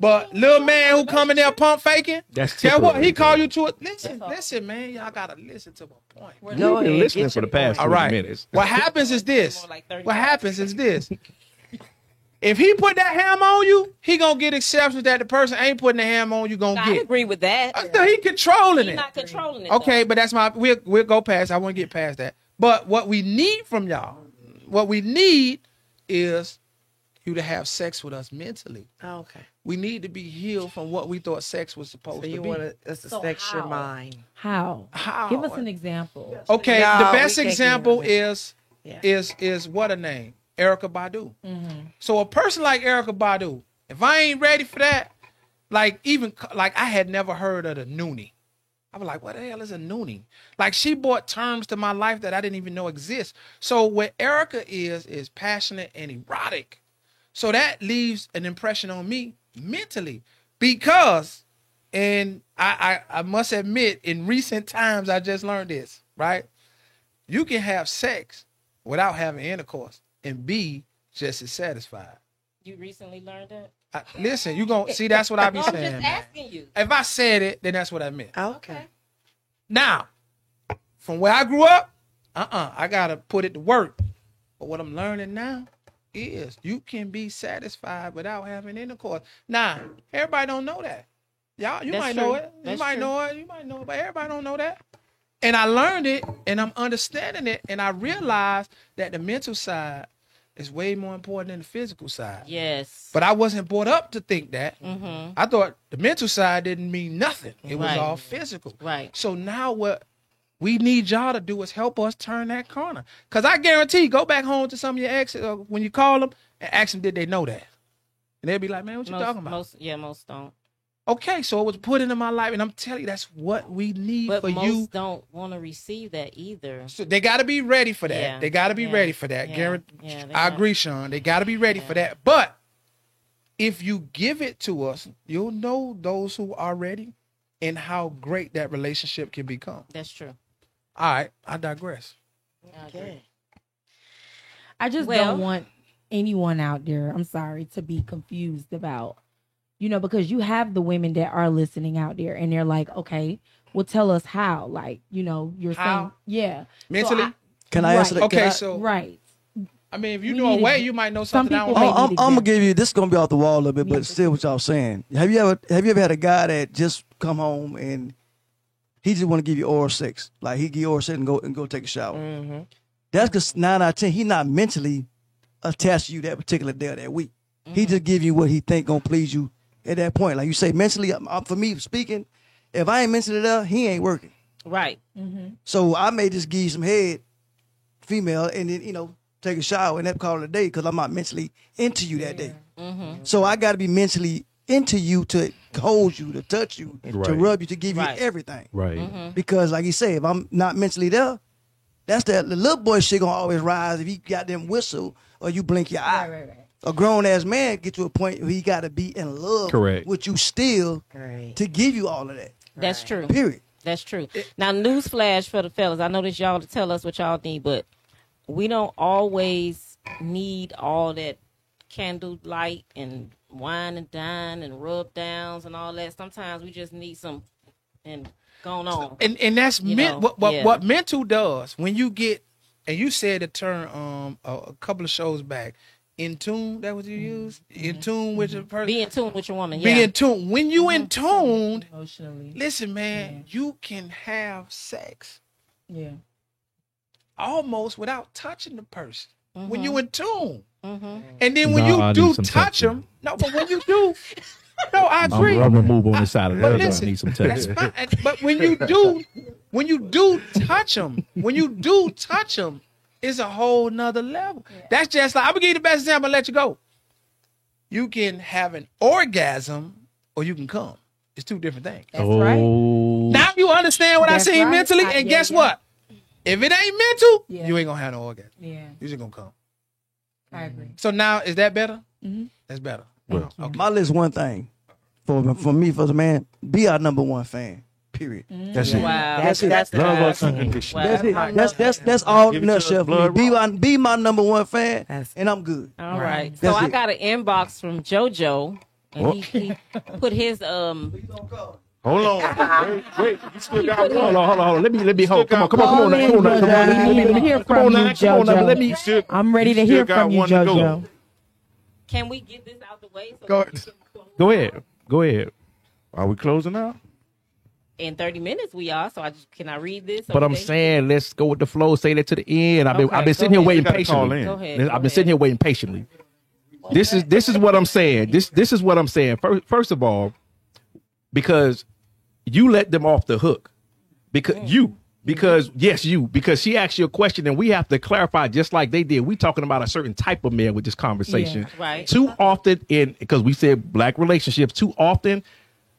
But little man who come in there pump faking, That's tell what temporary, he call though. you to it. Listen, man, y'all gotta listen to my point. Go You've been ahead, listening get for the your past All 20 right. minutes. What happens is this. More like 30 What happens is this. If he put that hammer on you, he gonna get exceptions that the person ain't putting the hammer on you gonna I get. agree with that. So he controlling He's it. not controlling it. Okay, but that's we'll go past. I want to get past that. But what we need from y'all, what we need is you to have sex with us mentally. Oh, okay. We need to be healed from what we thought sex was supposed So to you be. want us to So sex your how? mind. How? How? Give us an example. Okay, No, the we best can't example give you is what a name, Erykah Badu. So a person like Erykah Badu, if I ain't ready for that, like I had never heard of the noonie. I was like, what the hell is a noonie? Like, she brought terms to my life that I didn't even know exist. So what Erykah is passionate and erotic. So that leaves an impression on me mentally, because, and I must admit, in recent times, I just learned this, right? You can have sex without having intercourse and be just as satisfied. You recently learned that? Listen, you gonna see, that's what I be I'm saying. just man. asking you. If I said it, then that's what I meant. Okay. Now, from where I grew up, I gotta put it to work. But what I'm learning now is you can be satisfied without having intercourse. Now, everybody don't know that. Y'all, you That's might true. know it. You That's might true. know it. You might know it, but everybody don't know that. And I learned it, and I'm understanding it, and I realized that the mental side is way more important than the physical side. Yes. But I wasn't brought up to think that. Mm-hmm. I thought the mental side didn't mean nothing. It was Right. all physical. Right. So now what we need y'all to do is help us turn that corner. Because I guarantee, go back home to some of your exes when you call them, and ask them, did they know that? And they'll be like, man, what you talking about? Most don't. Okay, so it was put into my life, and I'm telling you, that's what we need But for most you. don't want to receive that either. So they got to be ready for that. Yeah, They got to be yeah, ready for that. yeah, Guarantee. yeah, they I got- agree, Sean. They got to be ready for that. But if you give it to us, you'll know those who are ready and how great that relationship can become. That's true. All right, I digress. I agree. I just Well- don't want anyone out there, I'm sorry, to be confused about, because you have the women that are listening out there and they're like, okay, well, tell us how. Like, you're How? saying, yeah. Mentally? Can I answer that? Okay, Can I- so Right. I mean, if you We know a need way, to- you might know some something I people don't know. may- I'm gonna give you this. Is gonna be off the wall a little bit, but still, what y'all saying? Have you ever had a guy that just come home and he just want to give you oral sex, like he give you oral sex and go take a shower? Mm-hmm. That's because 9 out of 10, he not mentally attached to you that particular day or that week. He just give you what he think gonna please you at that point. Like you say, mentally, for me speaking, if I ain't mentally there, he ain't working. Right. So I may just give you some head, female, and then take a shower and that call it a day because I'm not mentally into you that day. So I got to be mentally into you to hold you, to touch you, to Right. rub you, to give Right. you everything. Right. Because like you say, if I'm not mentally there, that's the little boy shit gonna always rise if you got them whistle or you blink your eye. Right. A grown ass man get to a point where he got to be in love Correct. with you still Right. to give you all of that. That's true. Period. That's true. Now, newsflash for the fellas. I know this y'all to tell us what y'all need, but we don't always need all that candle light and wine and dine and rub downs and all that. Sometimes we just need some and going on. And that's You meant know, what mental does when you get, and you said the term a couple of shows back, in tune. That what you used? In tune with your person. Be in tune with your woman. Be Yeah. in tune. When you in tune, Emotionally. listen, man, you can have sex Yeah. almost without touching the person. When you in tune, Mm-hmm. and then when Nah, I you do need some touch touching. them, no, but when you do, no, I I'm agree. gonna move on the side of But that. I listen, need some that's touch. fine. But when you do touch them, it's a whole nother level. That's just like, I'm gonna give you the best example and let you go. You can have an orgasm or you can come. It's two different things. That's right. Oh, Now you understand what That's I seen right. mentally, Yeah, and guess yeah. what? If it ain't mental, Yeah. you ain't gonna have no orgasm. Yeah. You just gonna come. I agree. So now, is that better? Mhm. That's better. well, Okay. My list one thing for me, for the man, be our number one fan. Period. That's it. Wow. That's the Love us thing. unconditionally. Wow. That's it. That's all Give it to nutshell us, for me. blood Be my number one fan, That's- and I'm good. All right. So That's I it. got an inbox from JoJo, and he put his Hold on. Wait. You still got one. hold on. Let me hold. Come on. Call in, JoJo. We need to hear from you, JoJo. Let me. Still- I'm ready to you still hear got from you, one to go. JoJo. Can we get this out the way? So Go we ahead. can Go ahead. Are we closing out? In 30 minutes we are. So can I read this? But I'm Okay. saying, let's go with the flow. Say that to the end. I've been Okay, sitting go here ahead. waiting You gotta call patiently. in. Go ahead. I've been sitting here waiting patiently. This is what I'm saying. This is what I'm saying. First of all, because you let them off the hook. Because she asked you a question and we have to clarify just like they did. We talking about a certain type of man with this conversation. Yeah, right. Too often because we said black relationships, too often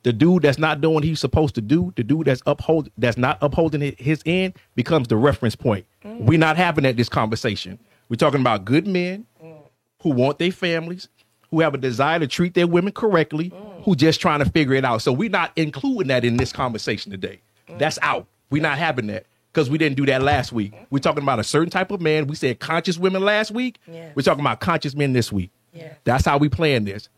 the dude that's not doing what he's supposed to do, the dude that's not upholding his end becomes the reference point. We're not having this conversation. We're talking about good men who want their families, who have a desire to treat their women correctly, who just trying to figure it out. So we're not including that in this conversation today. That's out. We're not having that because we didn't do that last week. We're talking about a certain type of man. We said conscious women last week. Yes. We're talking about conscious men this week. Yes. That's how we plan this.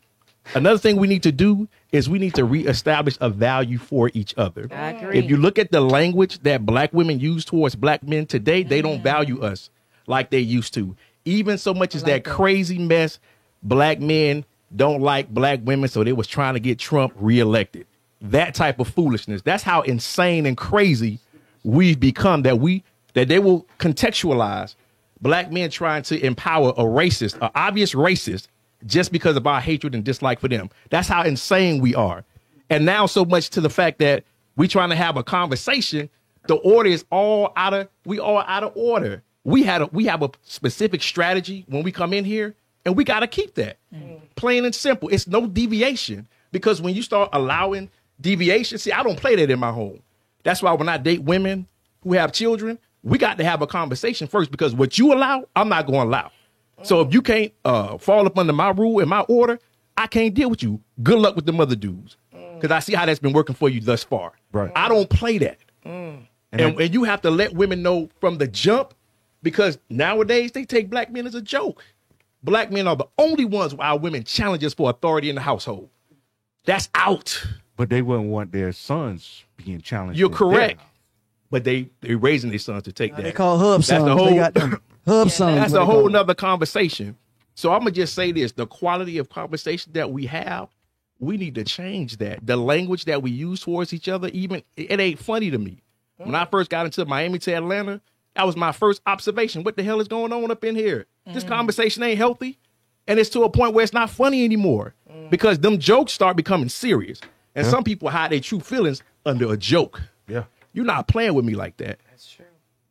Another thing we need to do is we need to reestablish a value for each other. I agree. If you look at the language that black women use towards black men today, they don't value us like they used to. Even so much as that crazy mess, black men don't like black women, so they was trying to get Trump reelected. That type of foolishness. That's how insane and crazy we've become, that they will contextualize black men trying to empower a racist, an obvious racist, just because of our hatred and dislike for them. That's how insane we are. And now so much to the fact that we trying to have a conversation, the order is all out of order. We have a specific strategy when we come in here, And we got to keep that. Plain and simple. It's no deviation. Because when you start allowing deviation, see, I don't play that in my home. That's why when I date women who have children, we got to have a conversation first, because what you allow, I'm not going to allow. So if you can't fall up under my rule and my order, I can't deal with you. Good luck with them other dudes. Because I see how that's been working for you thus far. Right. I don't play that. And you have to let women know from the jump, because nowadays they take black men as a joke. Black men are the only ones where our women challenge us for authority in the household. That's out. But they wouldn't want their sons being challenged. You're in correct. their house. But they're raising their sons to take that. They call hub That's sons. the whole- They got them hub sons. That's what a they whole call nother conversation. So I'm going to just say this. The quality of conversation that we have, we need to change that. The language that we use towards each other, even, it ain't funny to me. When I first got into Miami to Atlanta, that was my first observation. What the hell is going on up in here? This conversation ain't healthy. And it's to a point where it's not funny anymore, because them jokes start becoming serious. And some people hide their true feelings under a joke. Yeah. You're not playing with me like that. That's true.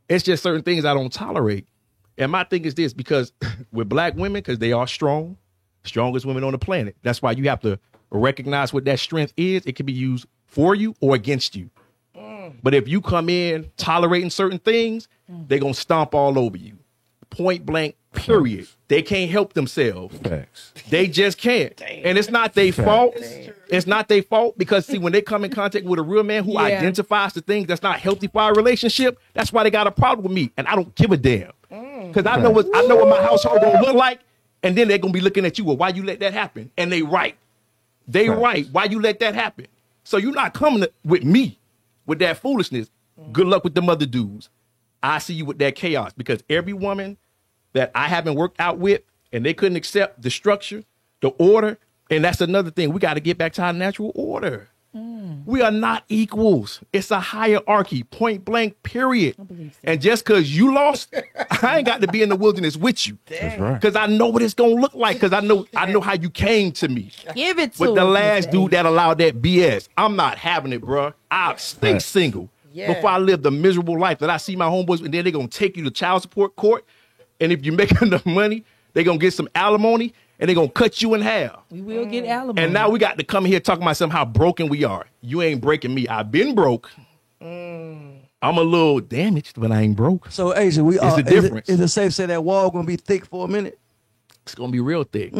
It's just certain things I don't tolerate. And my thing is this, because with black women, because they are strong, strongest women on the planet. That's why you have to recognize what that strength is. It can be used for you or against you. But if you come in tolerating certain things, they're going to stomp all over you. Point blank, period. They can't help themselves. Facts. They just can't. And it's not their fault. It's not their fault, because see, when they come in contact with a real man who identifies the things that's not healthy for our relationship, that's why they got a problem with me. And I don't give a damn. Because I know what my household gonna look like, and then they're gonna be looking at you. Well, why you let that happen? And they right. They right. Why you let that happen? So you're not coming with me with that foolishness. Good luck with them other dudes. I see you with that chaos, because every woman that I haven't worked out with and they couldn't accept the structure, the order, and that's another thing. We got to get back to our natural order. We are not equals. It's a hierarchy, point blank, period. And just because you lost, I ain't got to be in the wilderness with you. That's right. Because I know what it's going to look like, because I know how you came to me. Give it to With the us, last Mr. dude that allowed that BS. I'm not having it, bro. I'll stay single before I live the miserable life that I see my homeboys, and then they're going to take you to child support court. And if you make enough money, they're going to get some alimony, and they're going to cut you in half. We will get alimony. And now we got to come here talking about how broken we are. You ain't breaking me. I've been broke. I'm a little damaged, but I ain't broke. So, Asia, we It's are. the difference. Is it safe to say that wall gonna be thick for a minute? It's going to be real thick.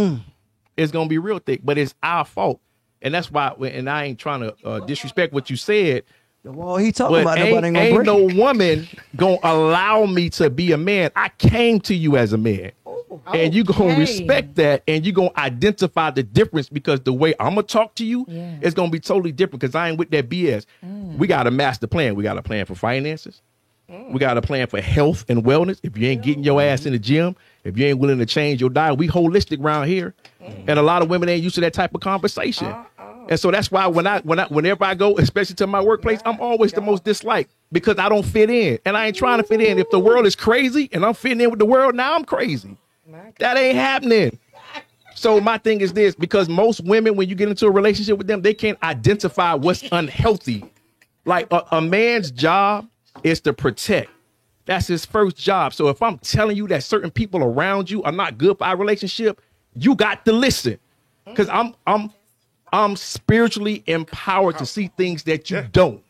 It's going to be real thick, but it's our fault. And that's why, and I ain't trying to disrespect what you said, The wall he talking but about, nobody ain't, ain't gonna break. no woman going to allow me to be a man. I came to you as a man. And you going to Okay. respect that, and you going to identify the difference, because the way I'm going to talk to you Yeah. is going to be totally different, because I ain't with that BS. We got a master plan. We got a plan for finances. We got a plan for health and wellness. If you ain't getting your ass in the gym, if you ain't willing to change your diet, we holistic around here. And a lot of women ain't used to that type of conversation. And so that's why whenever I go, especially to my workplace, I'm always the most disliked, because I don't fit in, and I ain't trying to fit in. If the world is crazy and I'm fitting in with the world, now I'm crazy. That ain't happening. So my thing is this, because most women, when you get into a relationship with them, they can't identify what's unhealthy. Like a man's job is to protect. That's his first job. So if I'm telling you that certain people around you are not good for our relationship, you got to listen, because I'm spiritually empowered to see things that you don't.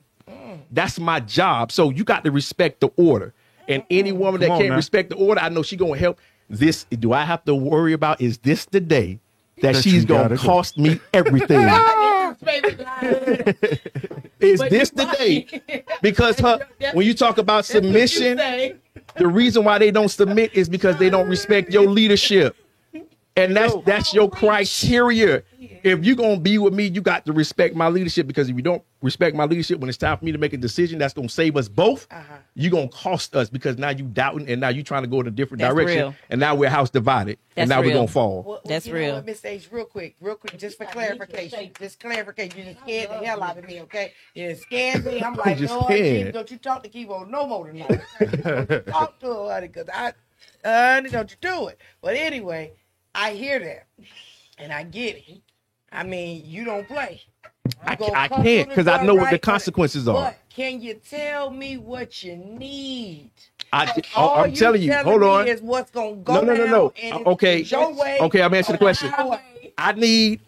That's my job. So you got to respect the order. And any woman that Come on can't now. respect the order, I know she gonna help. This, do I have to worry about, is this the day that That she's you gonna gotta go. cost me everything? Is this the day? Because when you talk about submission, the reason why they don't submit is because they don't respect your leadership. And that's your criteria. If you're going to be with me, you got to respect my leadership, because if you don't respect my leadership, when it's time for me to make a decision that's going to save us both, you're going to cost us, because now you doubting, and now you trying to go in a different That's direction. real. And now we're house divided. And That's now we're real. going to fall. Well, That's you know real. what, Miss H, real quick, just for clarification. Just clarification. You just scared the hell out of me, okay? You just scared me. I'm like, just Lord, scared. Jesus, don't you talk to Kivo no more tonight. Talk to her, honey, because honey, don't you do it. But anyway, I hear that, and I get it. I mean, you don't play. I You gonna can't, come through because I door know what the right, consequences are. But can you tell me what you need? All I'm telling you. Hold me on. Is what's gonna go No. down, and it's Okay. your way. Okay. I'm answering the question. I need.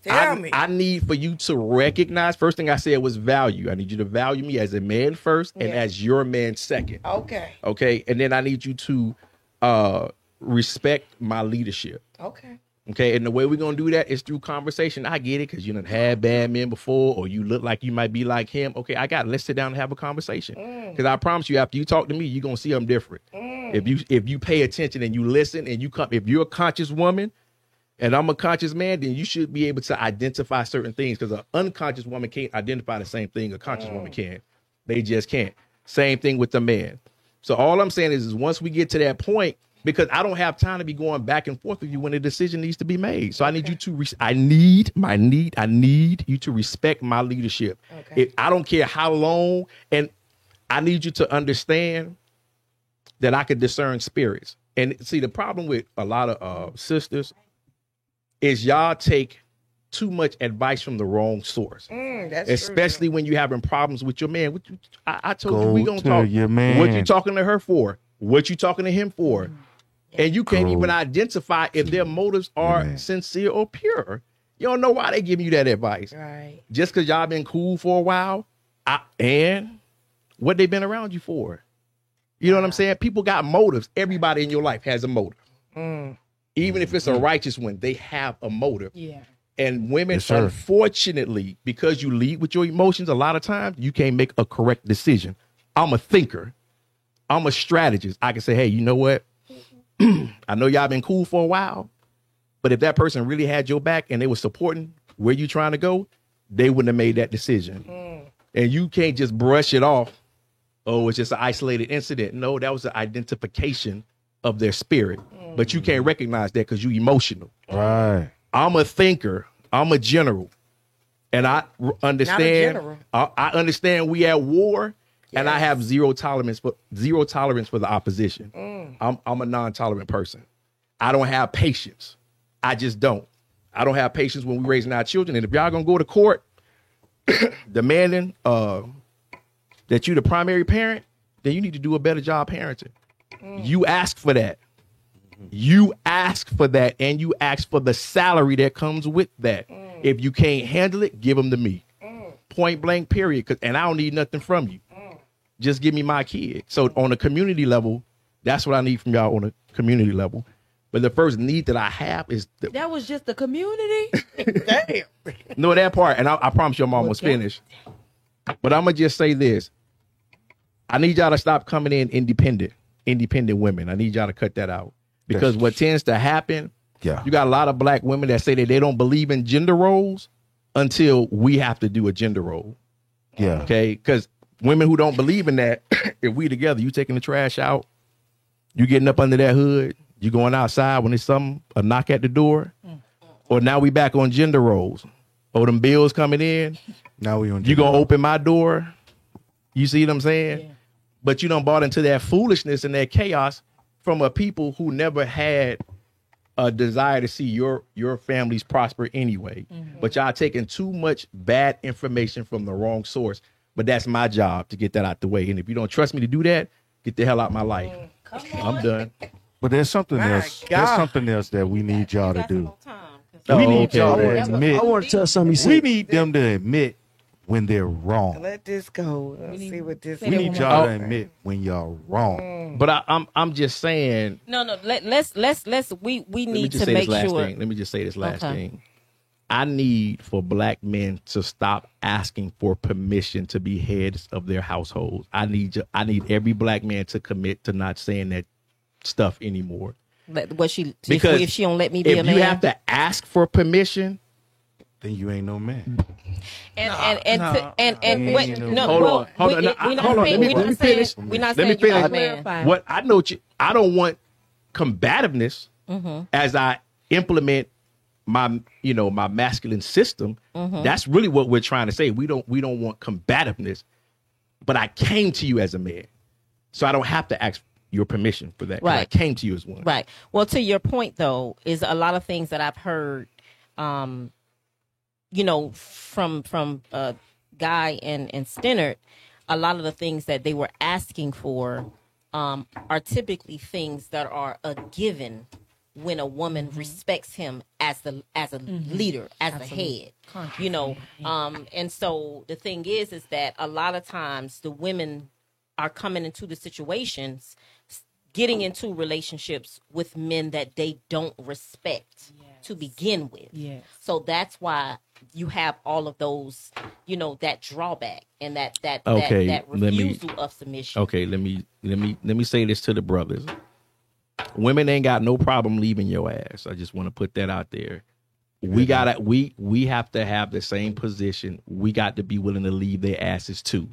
Tell me. I need for you to recognize. First thing I said was value. I need you to value me as a man first and as your man second. Okay. Okay. And then I need you to respect my leadership. Okay. Okay, and the way we're gonna do that is through conversation. I get it, because you done had bad men before, or you look like you might be like him. Okay, I got it. Let's sit down and have a conversation. Because I promise you, after you talk to me, you're gonna see I'm different. If you pay attention and you listen and you come, if you're a conscious woman and I'm a conscious man, then you should be able to identify certain things. Because an unconscious woman can't identify the same thing a conscious woman can. They just can't. Same thing with the man. So all I'm saying is once we get to that point, because I don't have time to be going back and forth with you when a decision needs to be made. So I need you to, I need you to respect my leadership. Okay. I don't care how long, and I need you to understand that I can discern spirits. And see, the problem with a lot of sisters is y'all take too much advice from the wrong source. That's Especially when you're having problems with your man. I told you Go we gonna to talk. your man. What you talking to her for? What you talking to him for? And you can't Go even identify if their motives are sincere or pure. You don't know why they giving you that advice. Right. Just because y'all been cool for a while, and what they been around you for. You know what I'm saying? People got motives. Everybody in your life has a motive. Even if it's a righteous one, they have a motive. Yeah. And women, Yes, sir. unfortunately, because you lead with your emotions, a lot of times you can't make a correct decision. I'm a thinker. I'm a strategist. I can say, hey, you know what? I know y'all been cool for a while, but if that person really had your back and they were supporting where you trying to go, they wouldn't have made that decision. And you can't just brush it off. Oh, it's just an isolated incident. No, that was an identification of their spirit. But you can't recognize that because you emotional. Right. I'm a thinker. I'm a general. And I understand. general. I understand we at war. And I have zero tolerance for the opposition. I'm a non-tolerant person. I don't have patience. I just don't. I don't have patience when we're raising our children. And if y'all gonna go to court demanding that you the primary parent, then you need to do a better job parenting. You ask for that. You ask for that, and you ask for the salary that comes with that. If you can't handle it, give them to me. Point blank, period. And I don't need nothing from you. Just give me my kid. So on a community level, that's what I need from y'all on a community level. But the first need that I have is That was just the community. Damn. no, that part. And I promise you I'm almost finished. But I'm going to just say this. I need y'all to stop coming in independent women. I need y'all to cut that out. Because what tends to happen, you got a lot of black women that say that they don't believe in gender roles until we have to do a gender role. Yeah. Okay? Because women who don't believe in that, if we together, you taking the trash out, you getting up under that hood, you going outside when there's a knock at the door, or now we back on gender roles, or them bills coming in, Now we on. you gonna open my door. You see what I'm saying? Yeah. But you done bought into that foolishness and that chaos from a people who never had a desire to see your families prosper anyway. But y'all taking too much bad information from the wrong source. But that's my job to get that out the way. And if you don't trust me to do that, get the hell out my life. I'm done. But there's something My else. God. There's something else that we need y'all to do. Oh, We need okay, y'all man. to admit. I want to tell something you We said. need them to admit when they're wrong. Let this go. Let's see what this Say We that need one y'all more to admit when y'all wrong. But I'm just saying. No. Let's. We Let me need just to say make this last sure. thing. Let me just say this last Okay. thing. I need for black men to stop asking for permission to be heads of their households. I need every black man to commit to not saying that stuff anymore. What she Because if she don't let me be if a man. you have to ask for permission, Then you ain't no man. And what? No, Hold well, on, hold on, We're hold on, let me finish. We're not Let me saying you're not a finish. man. What I know, I don't want combativeness as I implement my masculine system. That's really what we're trying to say. We don't want combativeness, but I came to you as a man, so I don't have to ask your permission for that. 'cause I Right. came to you as one. Right. Well, to your point though, is a lot of things that I've heard, from Guy and Stennard, a lot of the things that they were asking for, are typically things that are a given when a woman respects him as a leader, as a head, you know. And so the thing is that a lot of times the women are coming into the situations, getting into relationships with men that they don't respect to begin with. Yes. So that's why you have all of those, you know, that drawback and that Okay, that refusal of submission. Okay, let me say this to the brothers. Women ain't got no problem leaving your ass. I just want to put that out there. We have to have the same position. We got to be willing to leave their asses too.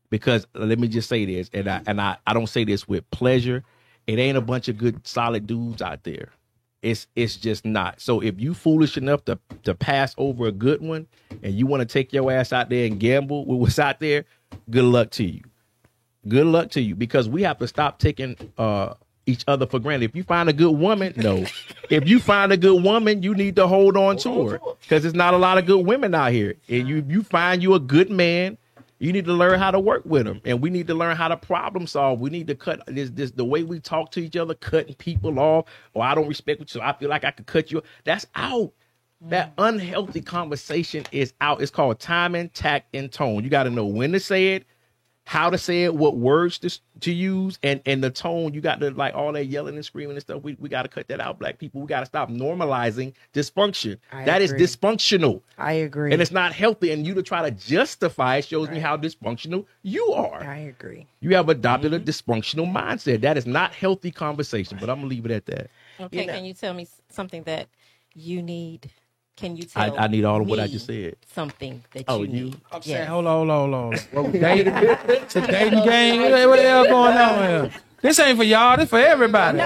Because let me just say this, and I don't say this with pleasure. It ain't a bunch of good solid dudes out there. It's just not. So if you foolish enough to pass over a good one and you want to take your ass out there and gamble with what's out there, good luck to you. Good luck to you, because we have to stop taking each other for granted. If you find a good woman, no. If you find a good woman, you need to hold on to her, because there's not a lot of good women out here. And you find you a good man, you need to learn how to work with them, and we need to learn how to problem solve. We need to cut this the way we talk to each other, cutting people off. Or I don't respect you, so I feel like I could cut you. That's out. That unhealthy conversation is out. It's called timing, tact, and tone. You got to know when to say it, how to say it, what words to use, and the tone. You got to, like, all that yelling and screaming and stuff. We got to cut that out, black people. We got to stop normalizing dysfunction. That is dysfunctional. I agree. And it's not healthy. And you to try to justify it shows me how dysfunctional you are. I agree. You have adopted a dysfunctional mindset. That is not healthy conversation, but I'm going to leave it at that. Okay, You know. can you tell me something that you need? Can you tell I need all of what I me just said. something that Oh, you you? need? I'm saying, Yes. hold on. Dating, it's a dating game. What the hell going on here? This ain't for y'all. This for everybody.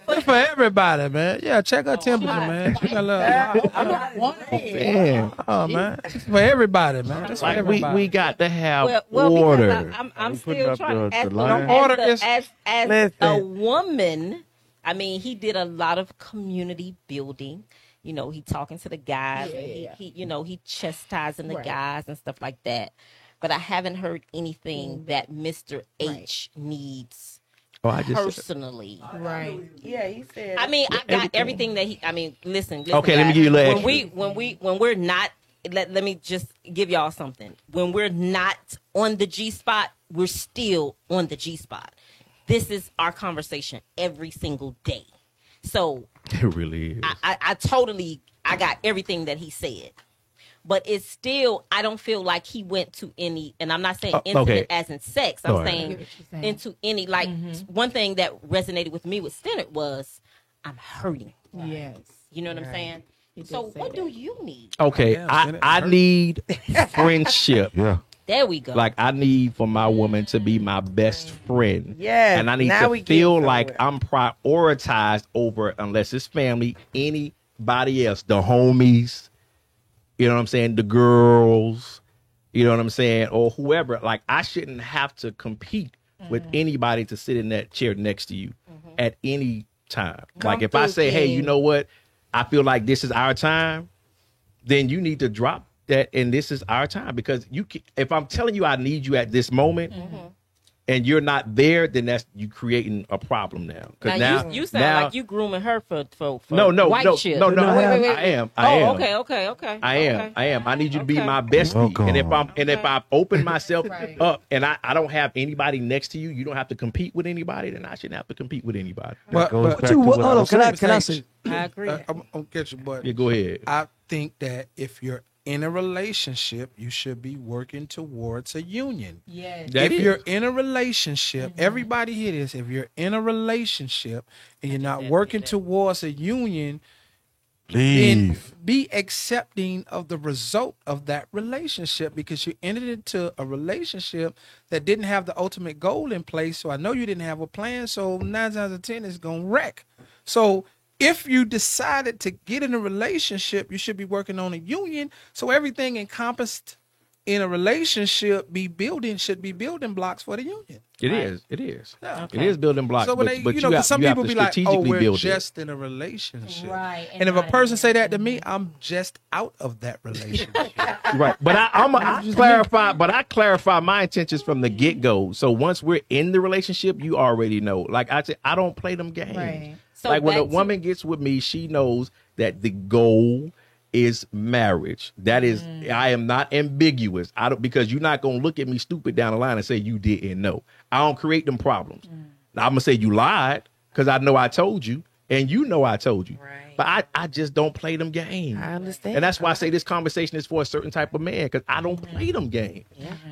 This for everybody, man. Yeah, check her temperature, man. She got a little. Damn. Oh man, this is for everybody, man. This for Like everybody. we got to have Well, order. because I'm You putting still up trying the as, line? Order as, is- as a Listen. woman. I mean, he did a lot of community building. You know, he talking to the guys. And he you know, he chastising the guys and stuff like that. But I haven't heard anything that Mr. H needs Oh, I just personally. Right. Yeah, he said. I mean, I got everything that he. I mean, listen. Okay, let me guys. give you a little when we're not. Let me just give y'all something. When we're not on the G spot, we're still on the G spot. This is our conversation every single day. So It really is. I totally got everything that he said. But it's still, I don't feel like he went to any, and I'm not saying intimate okay. as in sex. I'm All right. I get saying what you're saying. into any, like, one thing that resonated with me with Stennard was, I'm hurting. Yes. You know what I'm saying? He did So say what that. do you need? Okay, damn, I need friendship. Yeah. There we go. Like, I need for my woman to be my best friend. Yes, And I need now we to getting feel like somewhere. I'm prioritized over, unless it's family, anybody else. The homies, you know what I'm saying? The girls, you know what I'm saying? Or whoever. Like, I shouldn't have to compete with anybody to sit in that chair next to you at any time. Like, if I say, hey, you know what? I feel like this is our time, then you need to drop that, and this is our time, because if I'm telling you I need you at this moment, and you're not there, then that's you creating a problem now. Because now you sound like you grooming her for no white shit. no. Wait. I am. Okay. I am. I need you to be Okay. my bestie. Welcome. And if I open myself up and I don't have anybody next to you, you don't have to compete with anybody, then I shouldn't have to compete with anybody. But, Goes but back You, to what hold on, was can I saying. say? I agree. I'm gonna get you, but Yeah, go ahead. I think that if you're in a relationship, you should be working towards a union. Yes. That if is. you're in a relationship, everybody hear this. If you're in a relationship and you're not working towards a union, then Leave. be accepting of the result of that relationship, because you entered into a relationship that didn't have the ultimate goal in place. So I know you didn't have a plan. So 9 times out of 10 it's gonna wreck. So if you decided to get in a relationship, you should be working on a union, so everything encompassed in a relationship should be building blocks for the union. It is. It is. Yeah. It is building blocks. So when they, but you know, you 'cause some have people to be like, "Oh, strategically we're build it. just in a relationship." Right. And if a not person in say that. that to me, I'm just out of that relationship. Right. But I clarify. But I clarify my intentions from the get go. So once we're in the relationship, you already know. Like I said, I don't play them games. Right. So like when a back to- woman gets with me, she knows that the goal is marriage. That is, I am not ambiguous. I don't, because you're not gonna look at me stupid down the line and say you didn't know. I don't create them problems. Now, I'm gonna say you lied because I know I told you, and you know I told you. Right. But I just don't play them games. I understand. And that's why I say this conversation is for a certain type of man, because I don't play them games.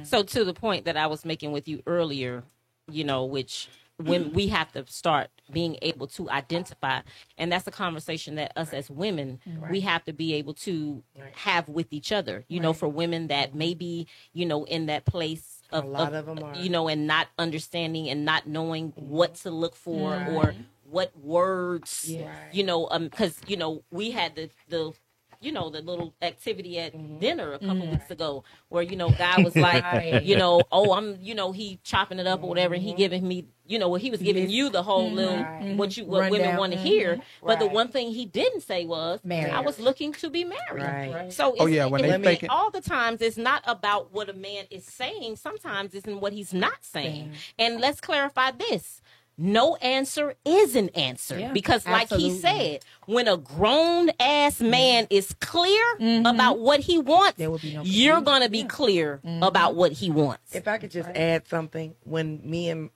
So to the point that I was making with you earlier, you know, which when we have to start being able to identify, and that's a conversation that us as women, we have to be able to have with each other, you know, for women that may be, you know, in that place of, A lot of them are. you know, and not understanding and not knowing what to look for or what words, you know, because, you know, we had the you know, the little activity at dinner a couple weeks ago where, you know, guy was like, you know, oh, I'm, you know, he chopping it up or whatever. And he giving me, you know, he was giving you the whole little, what women Rundown. want to hear. But the Right. one thing he didn't say was, Marriage. I was looking to be married. Right. So it's, Oh, yeah, when they thinking- all the times it's not about what a man is saying. Sometimes it's in what he's not saying. And let's clarify this. No answer is an answer Yeah, because like he absolutely. said, when a grown ass man is clear about what he wants, There will be no you're confusion. going to be clear about what he wants. If I could just add something, when me and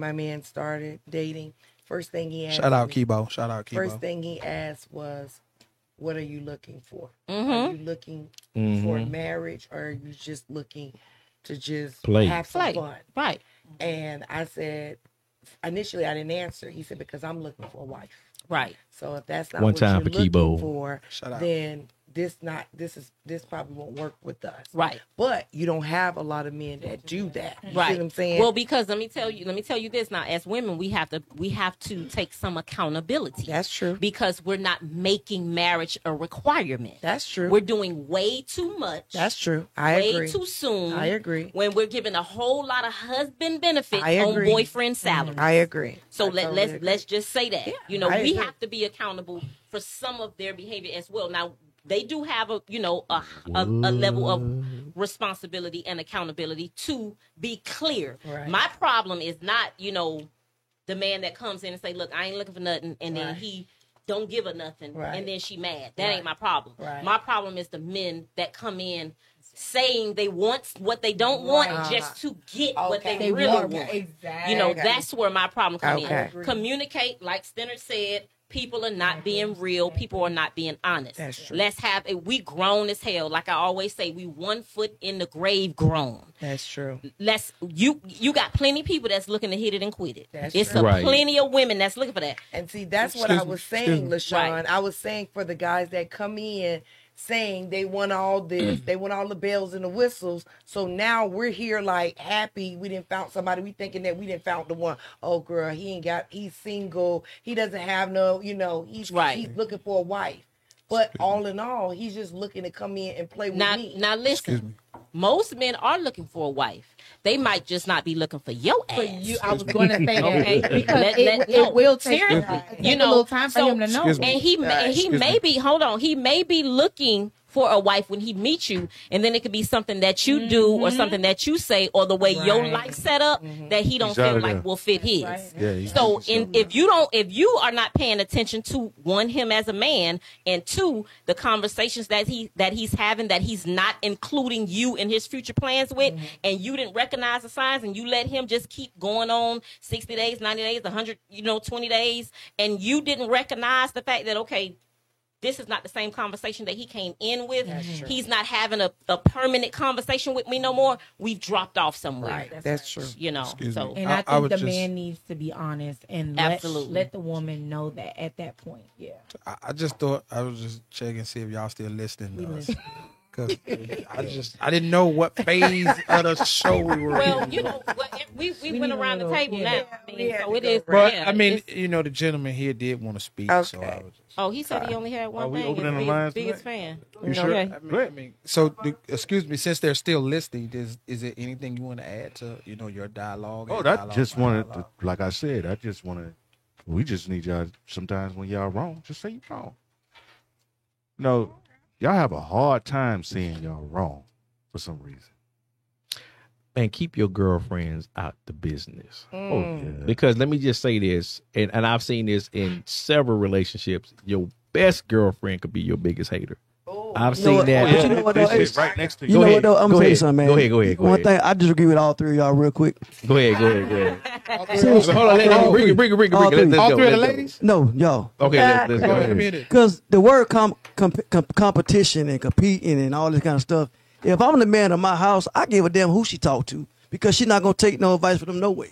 my man started dating, first thing he asked Shout out me- Kibo. Shout out Kibo. First thing he asked was, "What are you looking for? Mm-hmm. Are you looking for marriage, or are you just looking to just Play. have some Play. fun?" Right. And I said, initially I didn't answer. He said, "Because I'm looking for a wife." Right. So if that's not One what time you're for Kibo. looking for, Shout out. then this probably won't work with us. Right. But you don't have a lot of men that do that. You Right. see what I'm saying? Well, because let me tell you this now. As women, we have to take some accountability. That's true. Because we're not making marriage a requirement. That's true. We're doing way too much. That's true. I way agree. too soon. I agree. When we're giving a whole lot of husband benefits I on agree. boyfriend salaries. I agree. So I totally agree. let's just say that. You know, I we agree. have to be accountable for some of their behavior as well. Now, they do have a level of responsibility and accountability to be clear. Right. My problem is not, you know, the man that comes in and say, "Look, I ain't looking for nothing," and then Right. he don't give her nothing, Right. and then she mad. That Right. ain't my problem. Right. My problem is the men that come in saying they want what they don't want Right. just to get what Okay. they really want. Exactly. You know, that's where my problem comes Okay. in. Communicate, like Stenner said, people are not being real. People are not being honest. That's true. Let's have it. We grown as hell. Like I always say, we 1 foot in the grave grown. That's true. You got plenty of people that's looking to hit it and quit it. That's It's true. a Right. plenty of women that's looking for that. And see, that's what I Excuse me, was excuse saying, me. LaShawn. Right. I was saying for the guys that come in saying they want all this, they want all the bells and the whistles. So now we're here like happy we didn't found somebody. We thinking that we didn't found the one. Oh girl, he's single. He doesn't have no, he's Right. he's looking for a wife. But all in all, he's just looking to come in and play with me. Now listen. Most men are looking for a wife. They might just not be looking for your ass. For you, I was going to say that Okay. because Let- it no, will take, seriously. take a little time for him to know. Excuse me. And he Excuse may me. be, hold on, he may be looking for a wife when he meets you, and then it could be something that you do or something that you say or the way your Right. life set up that he don't He's out feel of like there. will fit his. Right. Yeah, he's So doing if you are not paying attention to one, him as a man, and two, the conversations that he's having that he's not including you in his future plans with, and you didn't recognize the signs, and you let him just keep going on 60 days, 90 days, 100, 20 days, and you didn't recognize the fact that, okay, this is not the same conversation that he came in with. He's not having a permanent conversation with me no more. We've dropped off somewhere. Right. That's true. Excuse So me. And I I think would the just- man needs to be honest and Absolutely. let the woman know that at that point. Yeah. I just thought I was just checking see if y'all still listening to us. 'Cause I didn't know what phase of the show we were Well, in. you know, we went around the table now. I mean, had so to it go is. But yeah, I mean, it's- you know, the gentleman here did want to speak, so I Okay. was just, oh, he said he only had one Are we thing. opening He's the lines biggest tonight? fan. You sure? Okay. I mean, so excuse me, since they're still listening, is there anything you want to add to your dialogue? Oh, that just wanted to, like I said, I just want to. We just need y'all. Sometimes when y'all wrong, just say you wrong. No, y'all have a hard time saying y'all wrong for some reason. And keep your girlfriends out the business. Oh yeah. Because let me just say this, and I've seen this in several relationships. Your best girlfriend could be your biggest hater. I've You know seen what? that. But you know what, though? They sit right next to You you. know ahead. what though? I'm Go gonna tell you ahead. something, man. Go ahead. One thing, I disagree with all three of y'all real quick. Go ahead. Hold on, All bring three. it. All Let's three. go. All three of the Let's go. ladies? No, y'all. Okay, let's Go go. ahead, ahead. admit it. Because the word competition and competing and all this kind of stuff. If I'm the man of my house, I give a damn who she talk to because she's not gonna take no advice from them no way.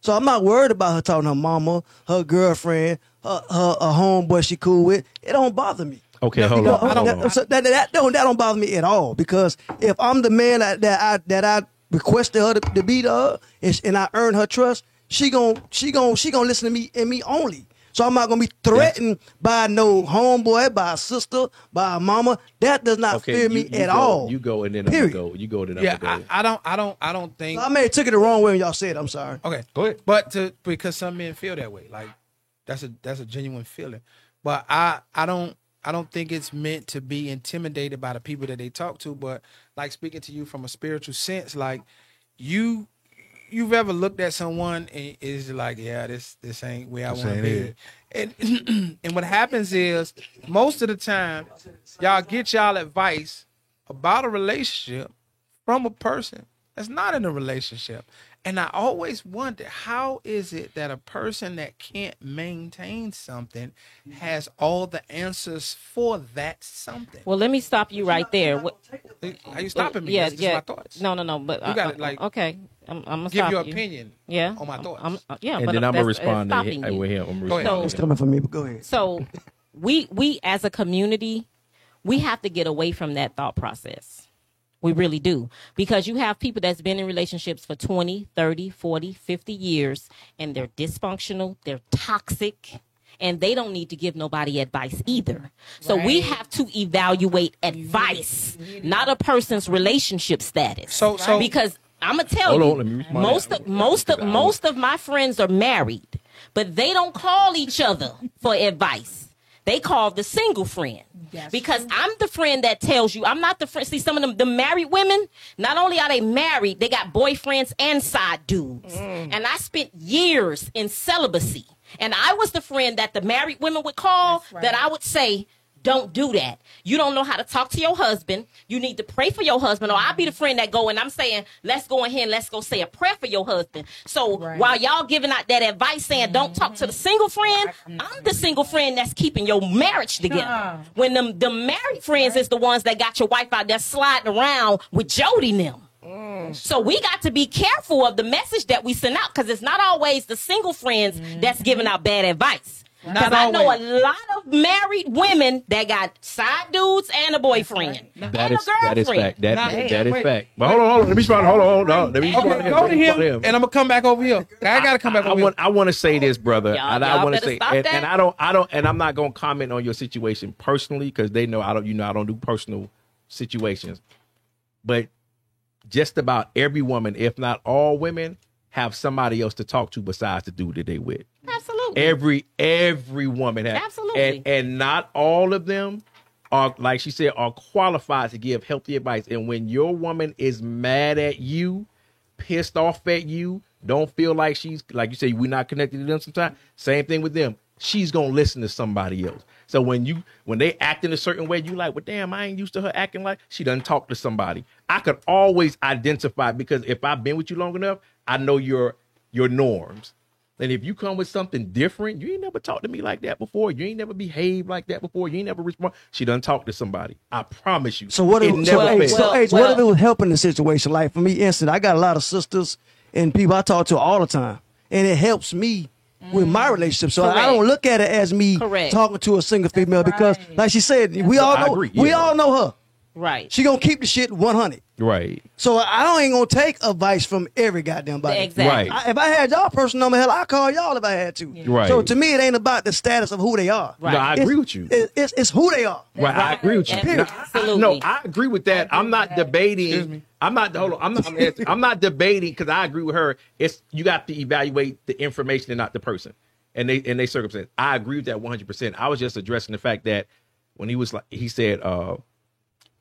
So I'm not worried about her talking to her mama, her girlfriend, her homeboy she cool with. It don't bother me. Okay, hold on. So that don't bother me at all because if I'm the man that I requested her to be the and I earn her trust, she gon' listen to me and me only. So I'm not gonna be threatened by no homeboy, by a sister, by a mama. That does not fear me at all. You go and then Period. I'm gonna go. You go then I'm Yeah, gonna go. I don't think. So I may have took it the wrong way when y'all said it. I'm sorry. Okay, go ahead. But because some men feel that way, like that's a genuine feeling. But I don't think it's meant to be intimidated by the people that they talk to. But like speaking to you from a spiritual sense, like you've ever looked at someone and is like, yeah, this ain't where I want to ain't be. it. And what happens is most of the time, y'all get y'all advice about a relationship from a person that's not in a relationship. And I always wonder, how is it that a person that can't maintain something has all the answers for that something? Well, let me stop you right there. Are you stopping me? Yeah, That's just yeah. my thoughts. No. But You got it, like, okay. I'm gonna Give stop your you. opinion Yeah, on my thoughts. Yeah, And but then I'm gonna that's- respond stopping to you. with him. I'm Go ahead. responding. It's coming from me, but go ahead. So we as a community, we have to get away from that thought process. We really do. Because you have people that's been in relationships for 20, 30, 40, 50 years, and they're dysfunctional, they're toxic, and they don't need to give nobody advice either. So we have to evaluate advice, not a person's relationship status. So Because I'm gonna tell Hold you, on, let me respond. most of my friends are married, but they don't call each other for advice. They call the single friend. Because I'm the friend that tells you, I'm not the friend. See, some of them, the married women, not only are they married, they got boyfriends and side dudes. And I spent years in celibacy. And I was the friend that the married women would call that I would say, don't do that. You don't know how to talk to your husband. You need to pray for your husband. Or I'll be the friend that go and I'm saying, let's go in here and let's go say a prayer for your husband. So while y'all giving out that advice saying don't talk to the single friend, I'm the single friend that's keeping your marriage together. When the married friends is the ones that got your wife out there sliding around with Jody and them. So we got to be careful of the message that we send out because it's not always the single friends that's giving out bad advice. Because I know a lot of married women that got side dudes and a boyfriend and That a is girlfriend. fact. That is wait. fact. But hold on. Let me respond. Hold on. Let me respond Okay, go to him, and I'm gonna come back over here. I gotta come back over here. I want to say this, brother. Y'all and I want to better say, stop and, that. and I don't, and I'm not gonna comment on your situation personally because they know I don't do personal situations. But just about every woman, if not all women, have somebody else to talk to besides the dude that they with. Absolutely. Every woman has. Absolutely. And not all of them are, like she said, are qualified to give healthy advice. And when your woman is mad at you, pissed off at you, don't feel like she's, like you say, we're not connected to them sometimes. Same thing with them. She's gonna listen to somebody else. So when they act in a certain way, you like, well, damn, I ain't used to her acting like she doesn't talk to somebody. I could always identify because if I've been with you long enough, I know your norms. And if you come with something different, you ain't never talked to me like that before. You ain't never behaved like that before. You ain't never respond. She doesn't talk to somebody. I promise you. So what if, It never fails. what if it was helping the situation? Like for me, instant, I got a lot of sisters and people I talk to all the time, and it helps me with my relationship. So I don't look at it as me talking to a single female because, like she said, we all know I agree. we Yeah. all know her. Right. She gonna keep the shit 100. Right. So I ain't gonna take advice from every goddamn body. Exactly. Right. If I had y'all personal number, hell, I call y'all if I had to. Right. So to me, it ain't about the status of who they are. Right. No, I agree with you. It's who they are. Right, I agree with you. Period. Absolutely. No, I agree with that. I'm not debating. I'm not. Hold on. I'm not debating because I agree with her. It's you got to evaluate the information and not the person and they circumstance. I agree with that 100%. I was just addressing the fact that when he said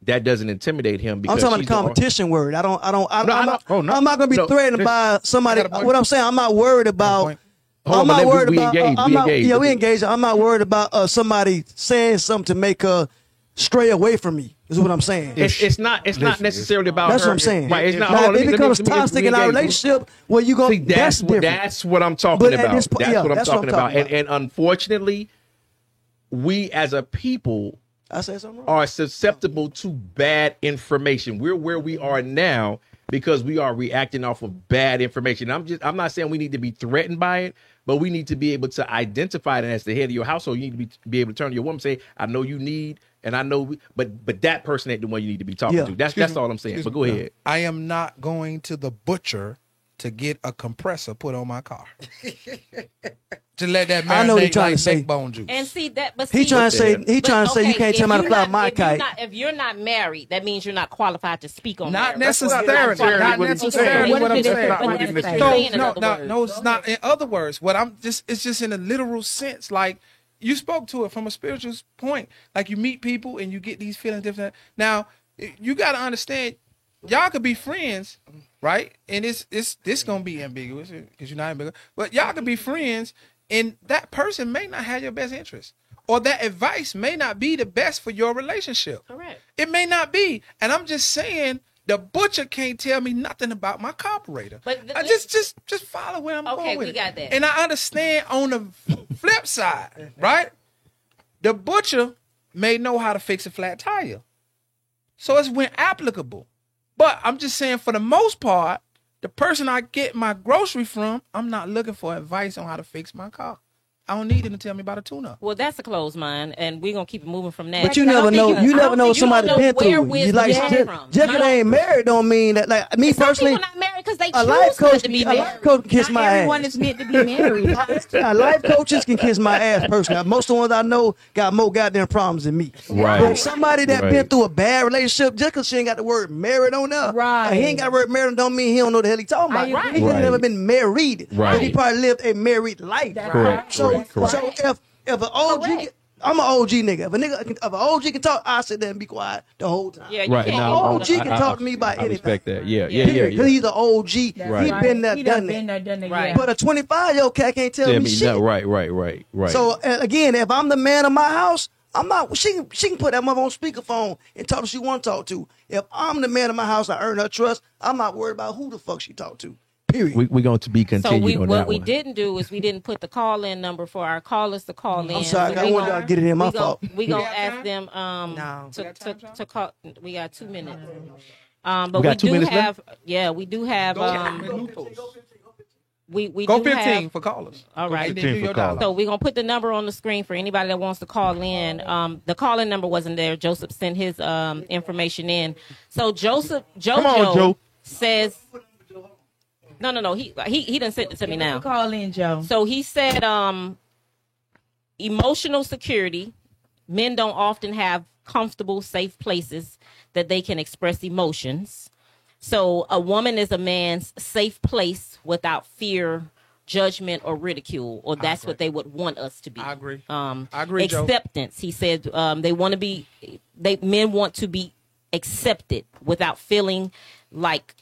that doesn't intimidate him because I'm talking she's about the competition word. I'm not gonna be No. threatened by somebody. What I'm saying, I'm not worried about. Hold I'm on, not but worried we about. engaged, I'm we not, engaged. yeah, we engaged. I'm not worried about somebody saying something to make her stray away from me. Is what I'm saying. It's not necessarily about That's her. what I'm saying. Right. It's not. Now, Hold on, if let it me- becomes let me- toxic in we our engage. relationship, well, you go. See, that's different. that's what I'm talking But at about. this point- That's yeah, what I'm that's what I'm talking about. talking about. And unfortunately, we as a people I said something wrong. are susceptible to bad information. We're where we are now because we are reacting off of bad information. I'm not saying we need to be threatened by it, but we need to be able to identify it. And as the head of your household, you need to be able to turn to your woman and say, I know you need, and I know, but that person ain't the one you need to be talking Yeah. to. That's all I'm saying. But go ahead. I am not going to the butcher to get a compressor put on my car. To let that I know what marinate you're trying like to say. baked bone juice. And see that, but He see, trying to say you can't tell me how to fly my kite. If you're not married, that means you're not qualified to speak on Not marriage. necessarily. Not Not necessarily What what I'm is it? saying. But What that's is what it? you're So, saying, in No, other no, words. no, it's not. In other words, it's just in a literal sense. Like you spoke to it from a spiritual point. Like you meet people and you get these feelings different. Now you got to understand, y'all could be friends, right? And this gonna be ambiguous because you're not ambiguous. But y'all could be friends, and that person may not have your best interest, or that advice may not be the best for your relationship. Correct. It may not be, and I'm just saying. The butcher can't tell me nothing about my carburetor. But I just follow where I'm Okay, going with we it. got that. And I understand on the flip side, right? The butcher may know how to fix a flat tire. So it's when applicable. But I'm just saying for the most part, the person I get my grocery from, I'm not looking for advice on how to fix my car. I don't need them to tell me about a tune-up. Well, that's a closed mind, and we're gonna keep it moving from that. But you I never don't know. think You never know don't think- somebody you don't been know through. where You wisdom like comes just from. because You they ain't married don't mean that. Like me Some personally, people not married because they a life choose coach, not to be a life married. coach can kiss Not my everyone ass. is meant to be married. Life coaches can kiss my ass personally. Most of the ones I know got more goddamn problems than me. Right. But somebody that Right. been through a bad relationship, just because she ain't got the word married on there, Right. he ain't got the word married don't mean he don't know the hell he talking about. I agree. He just Right. never been married, Right. but he probably lived a married life. That's Correct. So, Correct. so if an OG, I'm an OG nigga. If an OG can talk, I sit there and be quiet the whole time. Yeah, you Right. can't Now, go OG can talk to me about I anything. respect that. Yeah. Because he's an OG. That's He right. been there, He done done been that. there, done that. Right. Yeah. But a 25-year-old cat can't tell Tell me me shit. no. Right. So again, if I'm the man of my house, I'm not. She can put that mother on speakerphone and talk to she want to talk to. If I'm the man of my house, I earn her trust. I'm not worried about who the fuck she talk to. Period. we're going to be So continued on what that we one. didn't do is we didn't put the call-in number for our callers to call in. I'm sorry, So I we wanted gon- y'all to get it in. My we gon- fault. We gonna got ask time? them No. to call. We got 2 minutes. But We got 2 do minutes have left? we do have we Go do 15 have, for callers. all right. And then do 15 for your callers. dialogue. So we're gonna put the number on the screen for anybody that wants to call in. The call-in number wasn't there. Joseph sent his information in. So Jojo on, Joe. says no. He didn't send it to me now. Call in, Joe. So he said emotional security. Men don't often have comfortable, safe places that they can express emotions. So a woman is a man's safe place without fear, judgment, or ridicule, or that's what they would want us to be. I agree. I agree, Joe. Acceptance. He said men want to be accepted without feeling like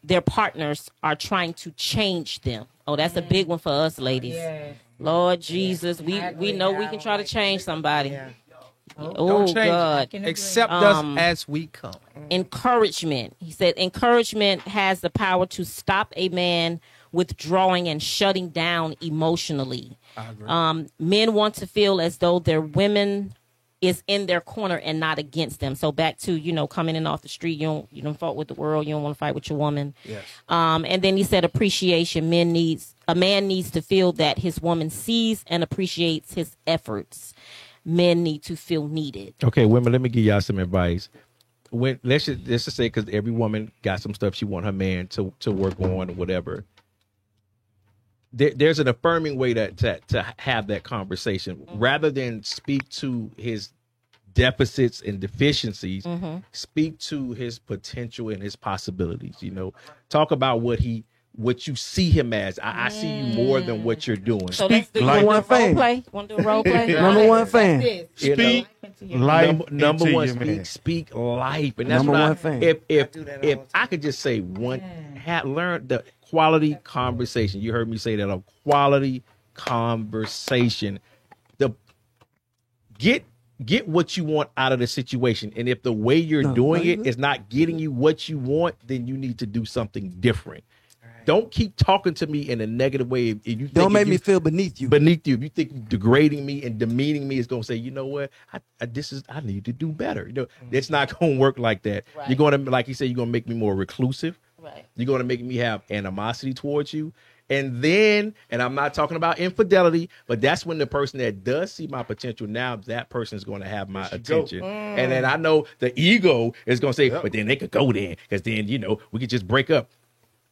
their partners are trying to change them. Oh, that's a big one for us, ladies. Yes. Lord Jesus, we know we can try to change somebody. Yeah. Oh Don't change it. God. Can agree. Accept Um, us as we come. Encouragement. He said encouragement has the power to stop a man withdrawing and shutting down emotionally. I agree. Men want to feel as though their women is in their corner and not against them. So back to, coming in off the street, you don't fight with the world, you don't want to fight with your woman. Yes. And then he said appreciation. A man needs to feel that his woman sees and appreciates his efforts. Men need to feel needed. Okay, women, let me give y'all some advice. when let's just say, because every woman got some stuff she want her man to work on or whatever. There's an affirming way to have that conversation rather than speak to his deficits and deficiencies. Speak to his potential and his possibilities. Talk about what you see him as. I see you more than what you're doing. So let's do like role fan. play. Want to do a role play? Number one fan. Speak life Number into one, your man. speak life, and that's Number what one I. fan. If I could just say one, learn the quality conversation. You heard me say that, a quality conversation. Get what you want out of the situation, and if the way you're doing it is not getting you what you want, then you need to do something different. Don't keep talking to me in a negative way. If you Don't make me feel beneath you. If you think degrading me and demeaning me is going to say, you know what, I need to do better. It's not going to work like that. Right. You're going to, like you said, you're going to make me more reclusive. Right. You're going to make me have animosity towards you. And then, and I'm not talking about infidelity, but that's when the person that does see my potential, now that person is going to have my attention. And then I know the ego is going to say, but then they could go then, because then, we could just break up.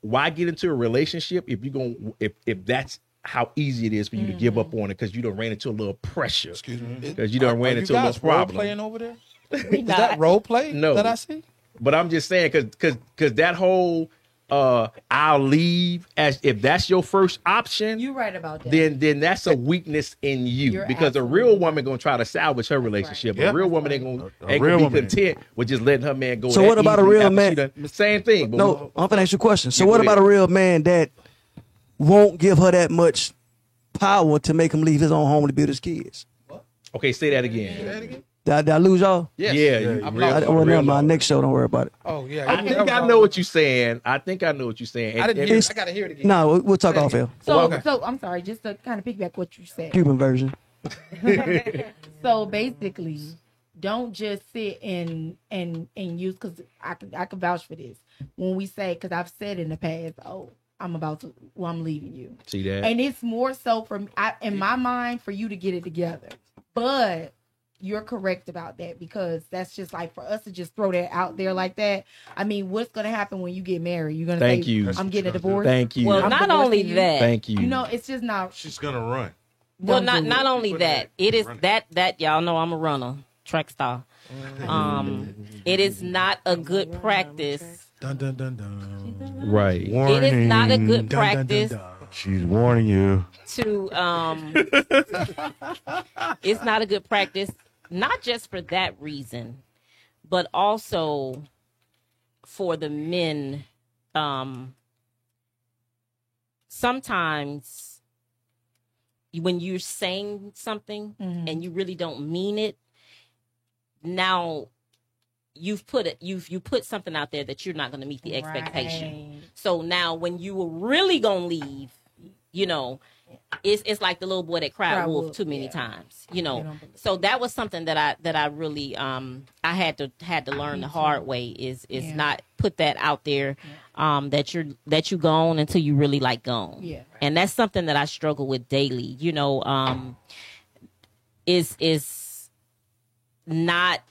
Why get into a relationship if that's how easy it is for you to give up on it because you done ran into a little pressure? Excuse me. Because you done ran into a little problem. Role playing over there? Is that role play No. that I see? But I'm just saying, because that whole I'll leave, as if that's your first option, You're right about that. then that's a weakness in you. You're Because a real woman gonna try to salvage her relationship. right. A real woman ain't gonna real be woman. content with just letting her man go. So that what about a easily real after man? she done- Same thing. But No, I'm gonna ask you a question. So Yeah, what go about a ahead. real man that won't give her that much power to make him leave his own home to build his kids? okay, say that again. Did I lose y'all? Yes. Yeah, I'm real- lost. Well, real never mind. low. Next show, don't worry about it. Oh, yeah. I think I know what you're saying. I think I know what you're saying. I didn't And- hear It's- I got to hear it again. No, we'll talk off here. So, Okay. so I'm sorry, just to kind of piggyback what you said. Cuban version. So basically, don't just sit and use, because I can vouch for this. When we say, because I've said in the past, I'm leaving you, See that? and it's more so for me, in my mind, for you to get it together. But you're correct about that, because that's just like, for us to just throw that out there like that. I mean, what's gonna happen when you get married? You're gonna Thank say, you. I'm getting a divorce. Thank you. Well, I'm not divorcing only you. that. Thank you. It's just not. She's gonna run. Well, Don't do not it. only that. It is that y'all know I'm a runner, track star. It is not a good practice. Dun, dun, dun, dun. Right. It is not a good Dun, dun, dun, practice dun. She's warning you. to it's not a good practice, not just for that reason, but also for the men. Sometimes when you're saying something and you really don't mean it, now you've put something out there that you're not going to meet the expectation. Right. So now when you were really going to leave, it's like the little boy that cried Cried wolf wolf, too many yeah. times, don't believe So that was something that I really I had to learn the hard way is Yeah. not put that out there that you gone until you really like gone. Yeah. And that's something that I struggle with daily. Is not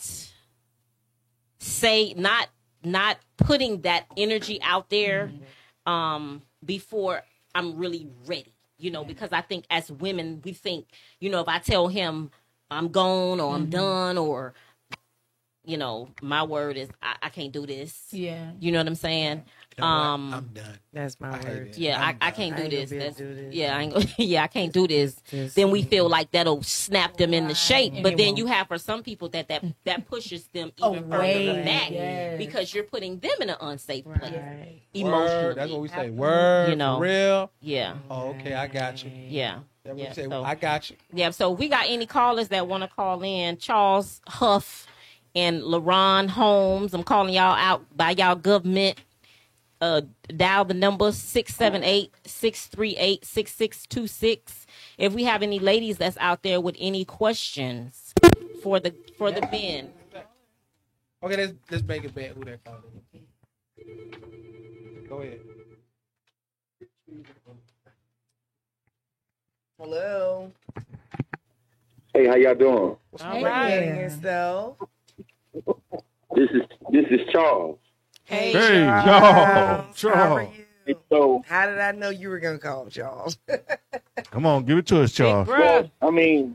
putting that energy out there before I'm really ready. Because I think as women, we think, if I tell him I'm gone or I'm done, or, my word is I can't do this. Yeah. You know what I'm saying? You know what? I'm done. That's my I hate word. it. Yeah, I I'm can't I do ain't this. gonna be able That's, to do this. yeah, I can't do this. Just- Then we feel like that'll snap them into shape. And But it then won't. you have for some people that pushes them even Away, further back yes. because you're putting them in an unsafe place Right. emotionally. Word. That's what we say. Word. You know. For real. Yeah, Oh, okay, I got you. yeah. That's what Yeah, we say. so- I got you. Yeah, so we got any callers that want to call in? Charles Huff and LaRon Holmes. I'm calling y'all out by y'all government. Dial the number 678-638-6626. If we have any ladies that's out there with any questions for the men. Okay, let's make it bad. Who that called? Go ahead. Hello. Hey, how y'all doing? All right. Yourself. This This is Charles. Hey, Hey, Charles. Charles. How are you? And so, How did I know you were gonna call, Charles? Come on, give it to us, Charles. well, I mean,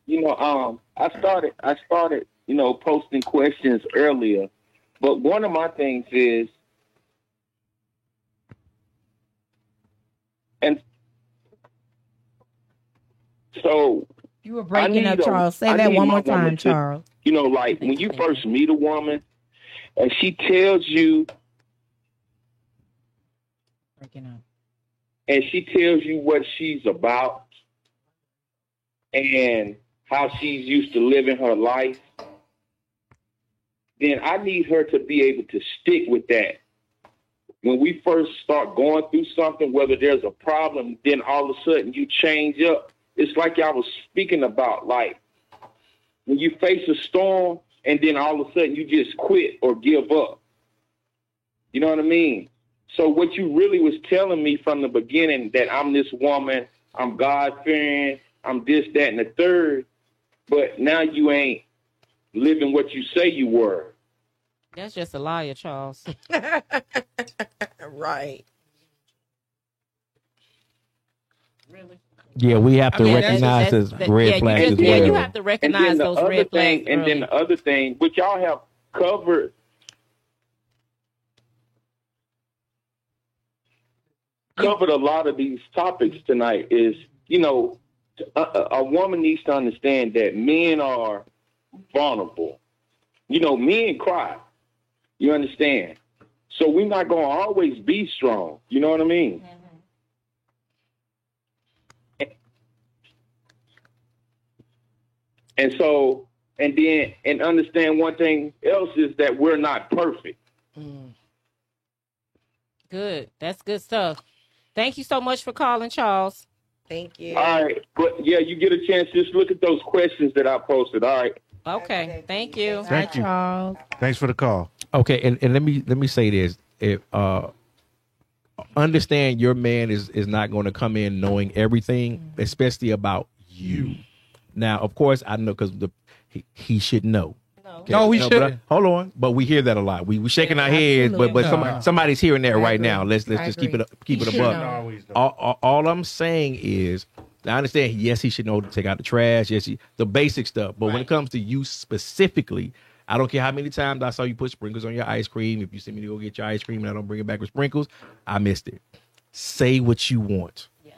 I started, posting questions earlier, but one of my things is, and so, You were breaking I up, need Charles. Say I that need one my more woman time, to- Charles. like when you first meet a woman, and she tells you, Breaking up. and she tells you what she's about and how she's used to living her life, then I need her to be able to stick with that. When we first start going through something, whether there's a problem, then all of a sudden you change up. It's like I was speaking about, like when you face a storm and then all of a sudden you just quit or give up. You know what I mean? So what you really was telling me from the beginning, that I'm this woman, I'm God-fearing, I'm this, that, and the third, but now you ain't living what you say you were. That's just a liar, Charles. Right. Yeah, we have to Yeah, recognize that's- as that- red yeah, flags you as just, yeah, well. you have to recognize those red flags. And then the other thing, which y'all have covered a lot of these topics tonight, is, a woman needs to understand that men are vulnerable. Men cry. You understand? So we're not going to always be strong. You know what I mean? And so, and understand one thing else is that we're not perfect. Good. That's good stuff. Thank you so much for calling, Charles. Thank you. All right. But yeah, you get a chance, just look at those questions that I posted. All right. Okay. Thank you. Thank you. Charles. Thanks for the call. Okay, and let me say this: if understand your man is not going to come in knowing everything, especially about you. Now, of course, I know because he should know. Okay? No, we but shouldn't. hold on, but we hear that a lot. We shaking our heads, but No. somebody's hearing that right agree. now. Let's I just agree. keep it He above. should know. Always know. All I'm saying is, I understand. Yes, he should know to take out the trash. Yes, the basic stuff. But when it comes to you specifically, I don't care how many times I saw you put sprinkles on your ice cream. If you send me to go get your ice cream and I don't bring it back with sprinkles, I missed it. Say what you want. Yeah.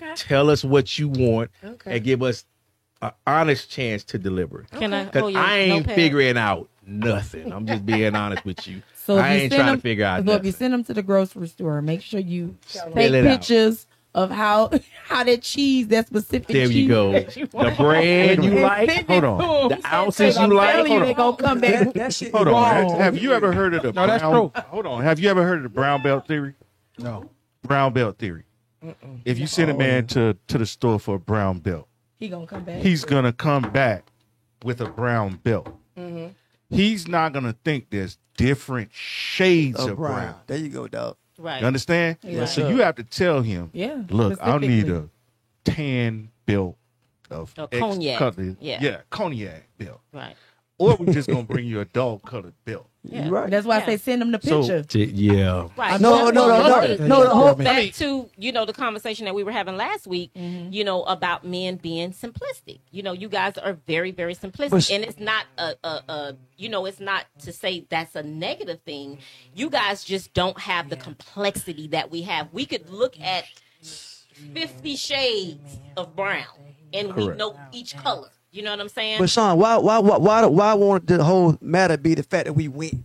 Okay. Tell us what you want Okay. and give us an honest chance to deliver. Can I Because hold your I ain't notepad? figuring out nothing. I'm just being honest with you. So if I you ain't send trying them, to figure out so if nothing. you send them to the grocery store, make sure you take Spell it out. pictures of how that cheese, that specific There cheese you go. that you want. The brand you And like. send it Hold to on. 'em. The ounces I'm you like. telling Hold they on. gonna come back. That shit Hold is on. wrong. Have you ever heard of the No, that's brown? true. Hold on. Have you ever heard of the brown belt theory? No. Brown belt theory. If you send a man to the store for a brown belt, He gonna come back. he's gonna come back with a brown belt. He's not gonna think there's different shades Oh, of brown. brown. There you go, dog. Right. You understand? Yes, So sir. you have to tell him, Yeah, look, I need specifically. a tan belt of A X cognac. color. Yeah. Cognac belt. Right. Or we're just gonna bring you a dog colored belt. Yeah. You right. That's why I Yeah. say send them the So- picture. Yeah. Right. No, no, no, the whole Back to, the conversation that we were having last week, about men being simplistic. You guys are very, very simplistic. But- And it's not it's not to say that's a negative thing. You guys just don't have the complexity that we have. We could look at 50 shades of brown and we Correct. know each color. You know what I'm saying? But Sean, why won't the whole matter be the fact that we win?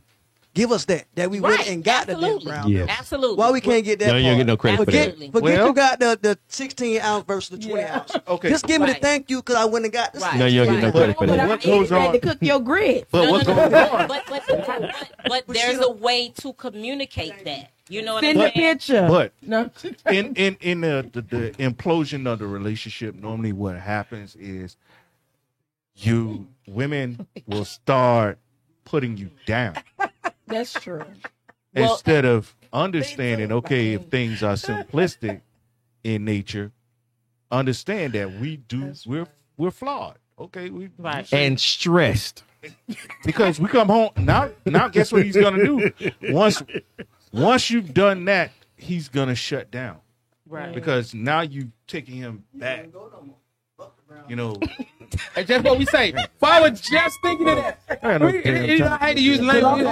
Give us that we win Right. and got the damn Absolutely. brown. Yeah. belt. Absolutely. Why we can't get that? No, you don't part? get no credit for that. Absolutely. Forget Well- you got the 16 ounce versus the 20 ounce. Okay. Just give me the Right. thank you because I went and got this. Right. No, you don't get no Right. credit for But that. What I ain't goes ready on? to cook your grits. But what's going on? But there's a way to communicate that. You know what Send I'm the saying? picture. But No. in the implosion of the relationship, normally what happens is women will start putting you down That's true. Well- instead of understanding, okay, if things are simplistic in nature, understand that we're flawed. Okay, we Right. And stressed. because we come home now. Now, guess what he's gonna do? Once you've done that, he's gonna shut down Right. because now you taking him back. You know, That's just what we say. If I was just thinking of that, I hate to use language.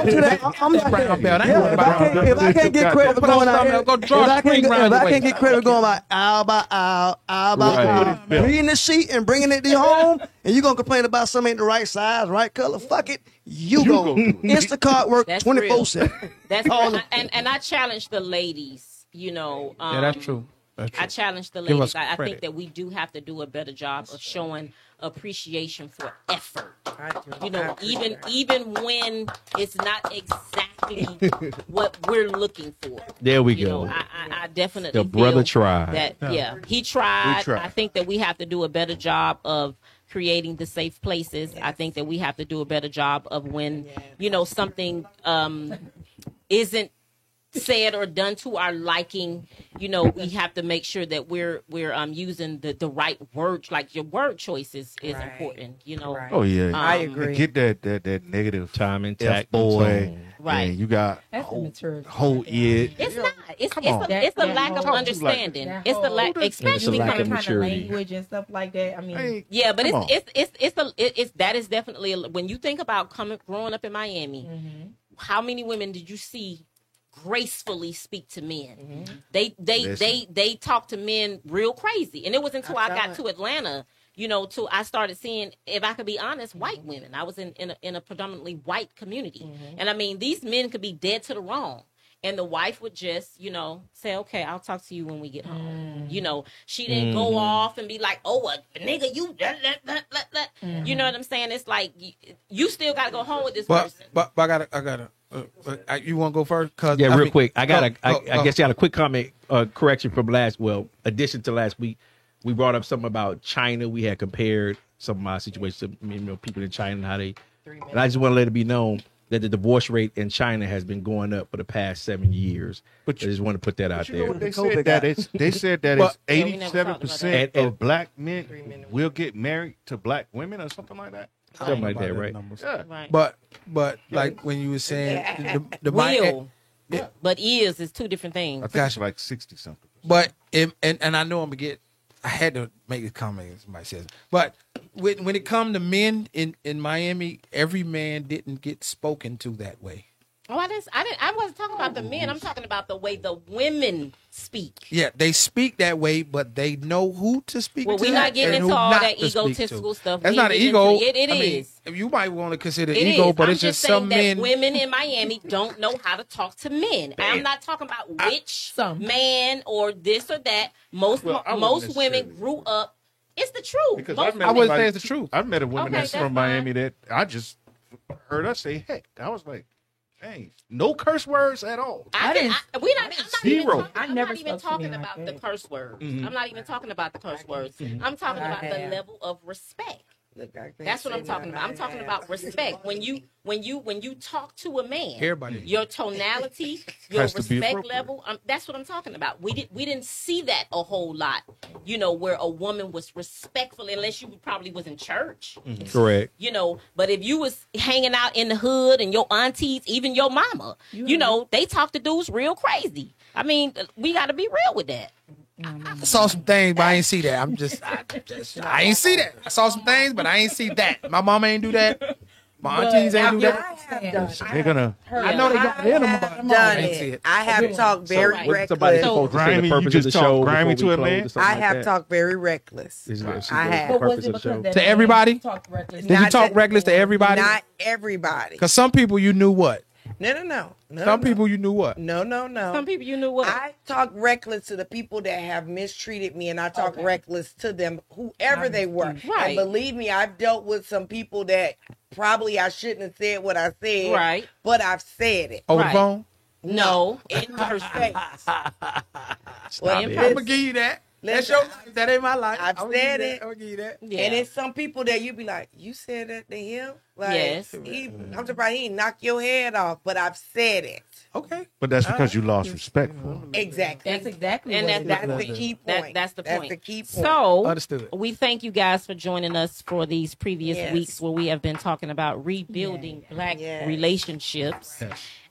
I'm not Brown belt. I ain't Yeah, worried if about brown belt. if I can't get credit for Put on going out something here, else, go draw a string around if your I waist. can't get credit for going by aisle by aisle by Right. aisle, reading the sheet and bringing it to your home, and you gonna complain about something ain't the right size, right color, fuck it, you go. go do it. Instacart work That's 24/7. That's All real. of- And I challenge the ladies. You know. Yeah, that's true. That's true. I challenge the Give ladies. us I think credit. that we do have to do a better job of showing appreciation for effort. You know, even when it's not exactly what we're looking for. There we You go. know, I definitely The brother feel tried. that. Yeah, he tried. We tried. I think that we have to do a better job of creating the safe places. I think that we have to do a better job of when something isn't said or done to our liking. We have to make sure that we're using the right words. Like your word choice is Right. important. Right. oh yeah, I agree. Get that negative Time and F tact. boy, Right. And you got That's immaturity. whole it. It's not. It's Come on. it's a That lack of whole- understanding. that It's the whole- lack, especially lack That of coming. kind of maturity. language and stuff like that. I mean, Hey, Yeah, but come on. it's that is definitely when you think about growing up in Miami. Mm-hmm. How many women did you see gracefully speak to men? Mm-hmm. They talk to men real crazy, and it was until I saw got it. to Atlanta, till I started seeing, if I could be honest, white women. I was in a predominantly white community, and I mean these men could be dead to the wrong. And the wife would just, say, okay, I'll talk to you when we get home. She didn't go off and be like, oh, a nigga, you, you know what I'm saying? It's like, you still got to go home with this person. But I gotta. You want to go first? Cause Yeah, I real mean- quick. I go. guess you had a quick comment, correction from addition to last week. We brought up something about China. We had compared some of my situations to people in China and how they. And I just want to let it be known that the divorce rate in China has been going up for the past 7 years. But I just want to put that out You know there. what they COVID said guy. that they said that But- it's Yeah, we never talked about 87% that. of black men will get married to black women or something like that. Something like that, right? Yeah. Right. But like when you were saying the Will, but is two different things. I think it's like 60 something. But and I know I'm gonna get. I had to make this comment. Somebody says, but when it come to men in Miami, every man didn't get spoken to that way. Oh, I wasn't talking about the men. I'm talking about the way the women speak. Yeah, they speak that way, but they know who to speak Well, to. we're not getting and into who all not that to speak egotistical to. stuff. That's We not an ain't ego. getting into it. It I mean, is. you might want to consider It ego, is. but I'm it's just saying some that men. women in Miami don't know how to talk to men. I'm not talking about which Some. man or this or that. Most Well, I wouldn't most women necessarily- grew up. It's the truth. Because Most I've met I wouldn't women- say it's the truth. I've met a woman Okay, that's that's from Miami that I just heard her say heck. I was like, dang, no curse words at all. I'm not even Zero. talking, I I'm never not even spoke to talking me like about that. the curse words. Mm-hmm. I'm not even talking about the curse words. I'm talking about the have. level of respect. Look, I can't That's what say I'm talking nothing. about. I'm talking about respect. When you talk to a man, Everybody. your tonality, your Has to be respect appropriate. level. That's what I'm talking about. We didn't see that a whole lot. Where a woman was respectful, unless you probably was in church. Correct. But if you was hanging out in the hood and your aunties, even your mama, they talk to dudes real crazy. I mean, we got to be real with that. I saw some things, but I ain't see that. I ain't see that. I saw some things, but I ain't see that. My mama ain't do that. My aunties ain't do that. I have done. They're gonna I know they got it in them, but I've I done ain't see it. it. I have talked very right. What's somebody reckless. supposed to say Grimy, the you purpose of just the talk show grimy before to we a man? close or something I like have that? talked very reckless. Is it- I have. But was purpose it of the show? because that To man everybody? talked reckless? Did you Not talk to- reckless to everybody? Not everybody. Because some people you knew what. No. Some people you knew what. No. Some people you knew what. I talk reckless to the people that have mistreated me, and I talk reckless to them, whoever they were. Right. And believe me, I've dealt with some people that probably I shouldn't have said what I said. Right. But I've said it. Over Right. the phone. No, in her face. Well, In I'm person. gonna give you that. That's your life. That ain't my life. I've I'ma said give you it. that. I'ma give you that. Yeah. And it's some people that you be like, you said that to him? Like, Yes. I'm surprised he didn't knock your head off, but I've said it. Okay. But that's because you lost respect for him. Exactly. That's exactly And what that's it That's is. the key That- point. that's the point. the key point. So Understood. we thank you guys for joining us for these previous Yes. weeks where we have been talking about rebuilding Black Yes. relationships.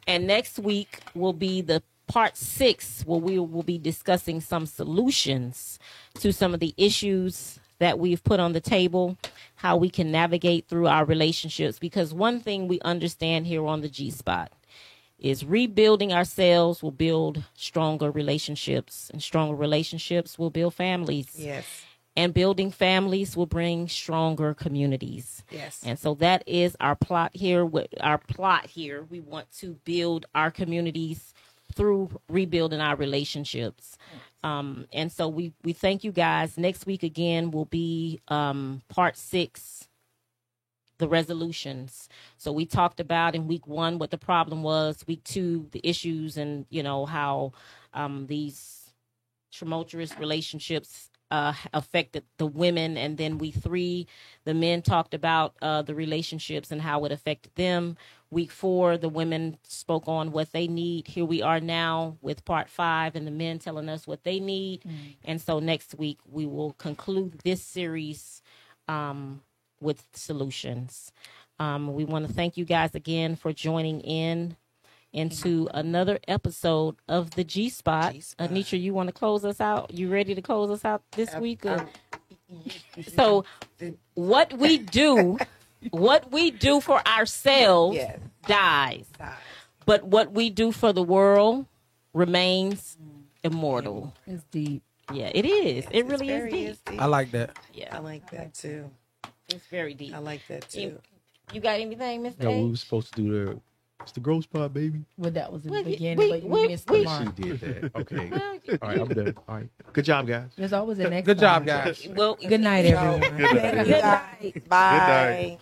And next week will be the part 6 where we will be discussing some solutions to some of the issues that we've put on the table, how we can navigate through our relationships. Because one thing we understand here on the G Spot is rebuilding ourselves will build stronger relationships, and stronger relationships will build families. Yes. And building families will bring stronger communities. Yes. And so that is our plot here. We want to build our communities through rebuilding our relationships. And so we thank you guys. Next week again will be part 6, the resolutions. So we talked about in week 1 what the problem was, week 2 the issues, and how these tumultuous relationships affected the women, and then week 3 the men talked about the relationships and how it affected them. Week 4 the women spoke on what they need. Here we are now with part 5 and the men telling us what they need. And so next week we will conclude this series with solutions. We want to thank you guys again for joining into another episode of the G Spot. G-Spot. Anitra, you want to close us out? You ready to close us out this week? So what we do for ourselves Yes. dies, but what we do for the world remains immortal. It's deep. Yeah, it is. It really is deep. I like that. I Yeah, like that too. it's very deep. I like that too. You got anything, Mr. No, we A? were supposed to do it's the growth spot, baby. Well, that was in the Wait, beginning, wait, but you wait, missed wait. the She mark. did that. Okay. Well, All right, I'm done. All right. Good job, guys. There's always a next Good job, time. guys. well, Good night, everyone. Good night. Bye. night.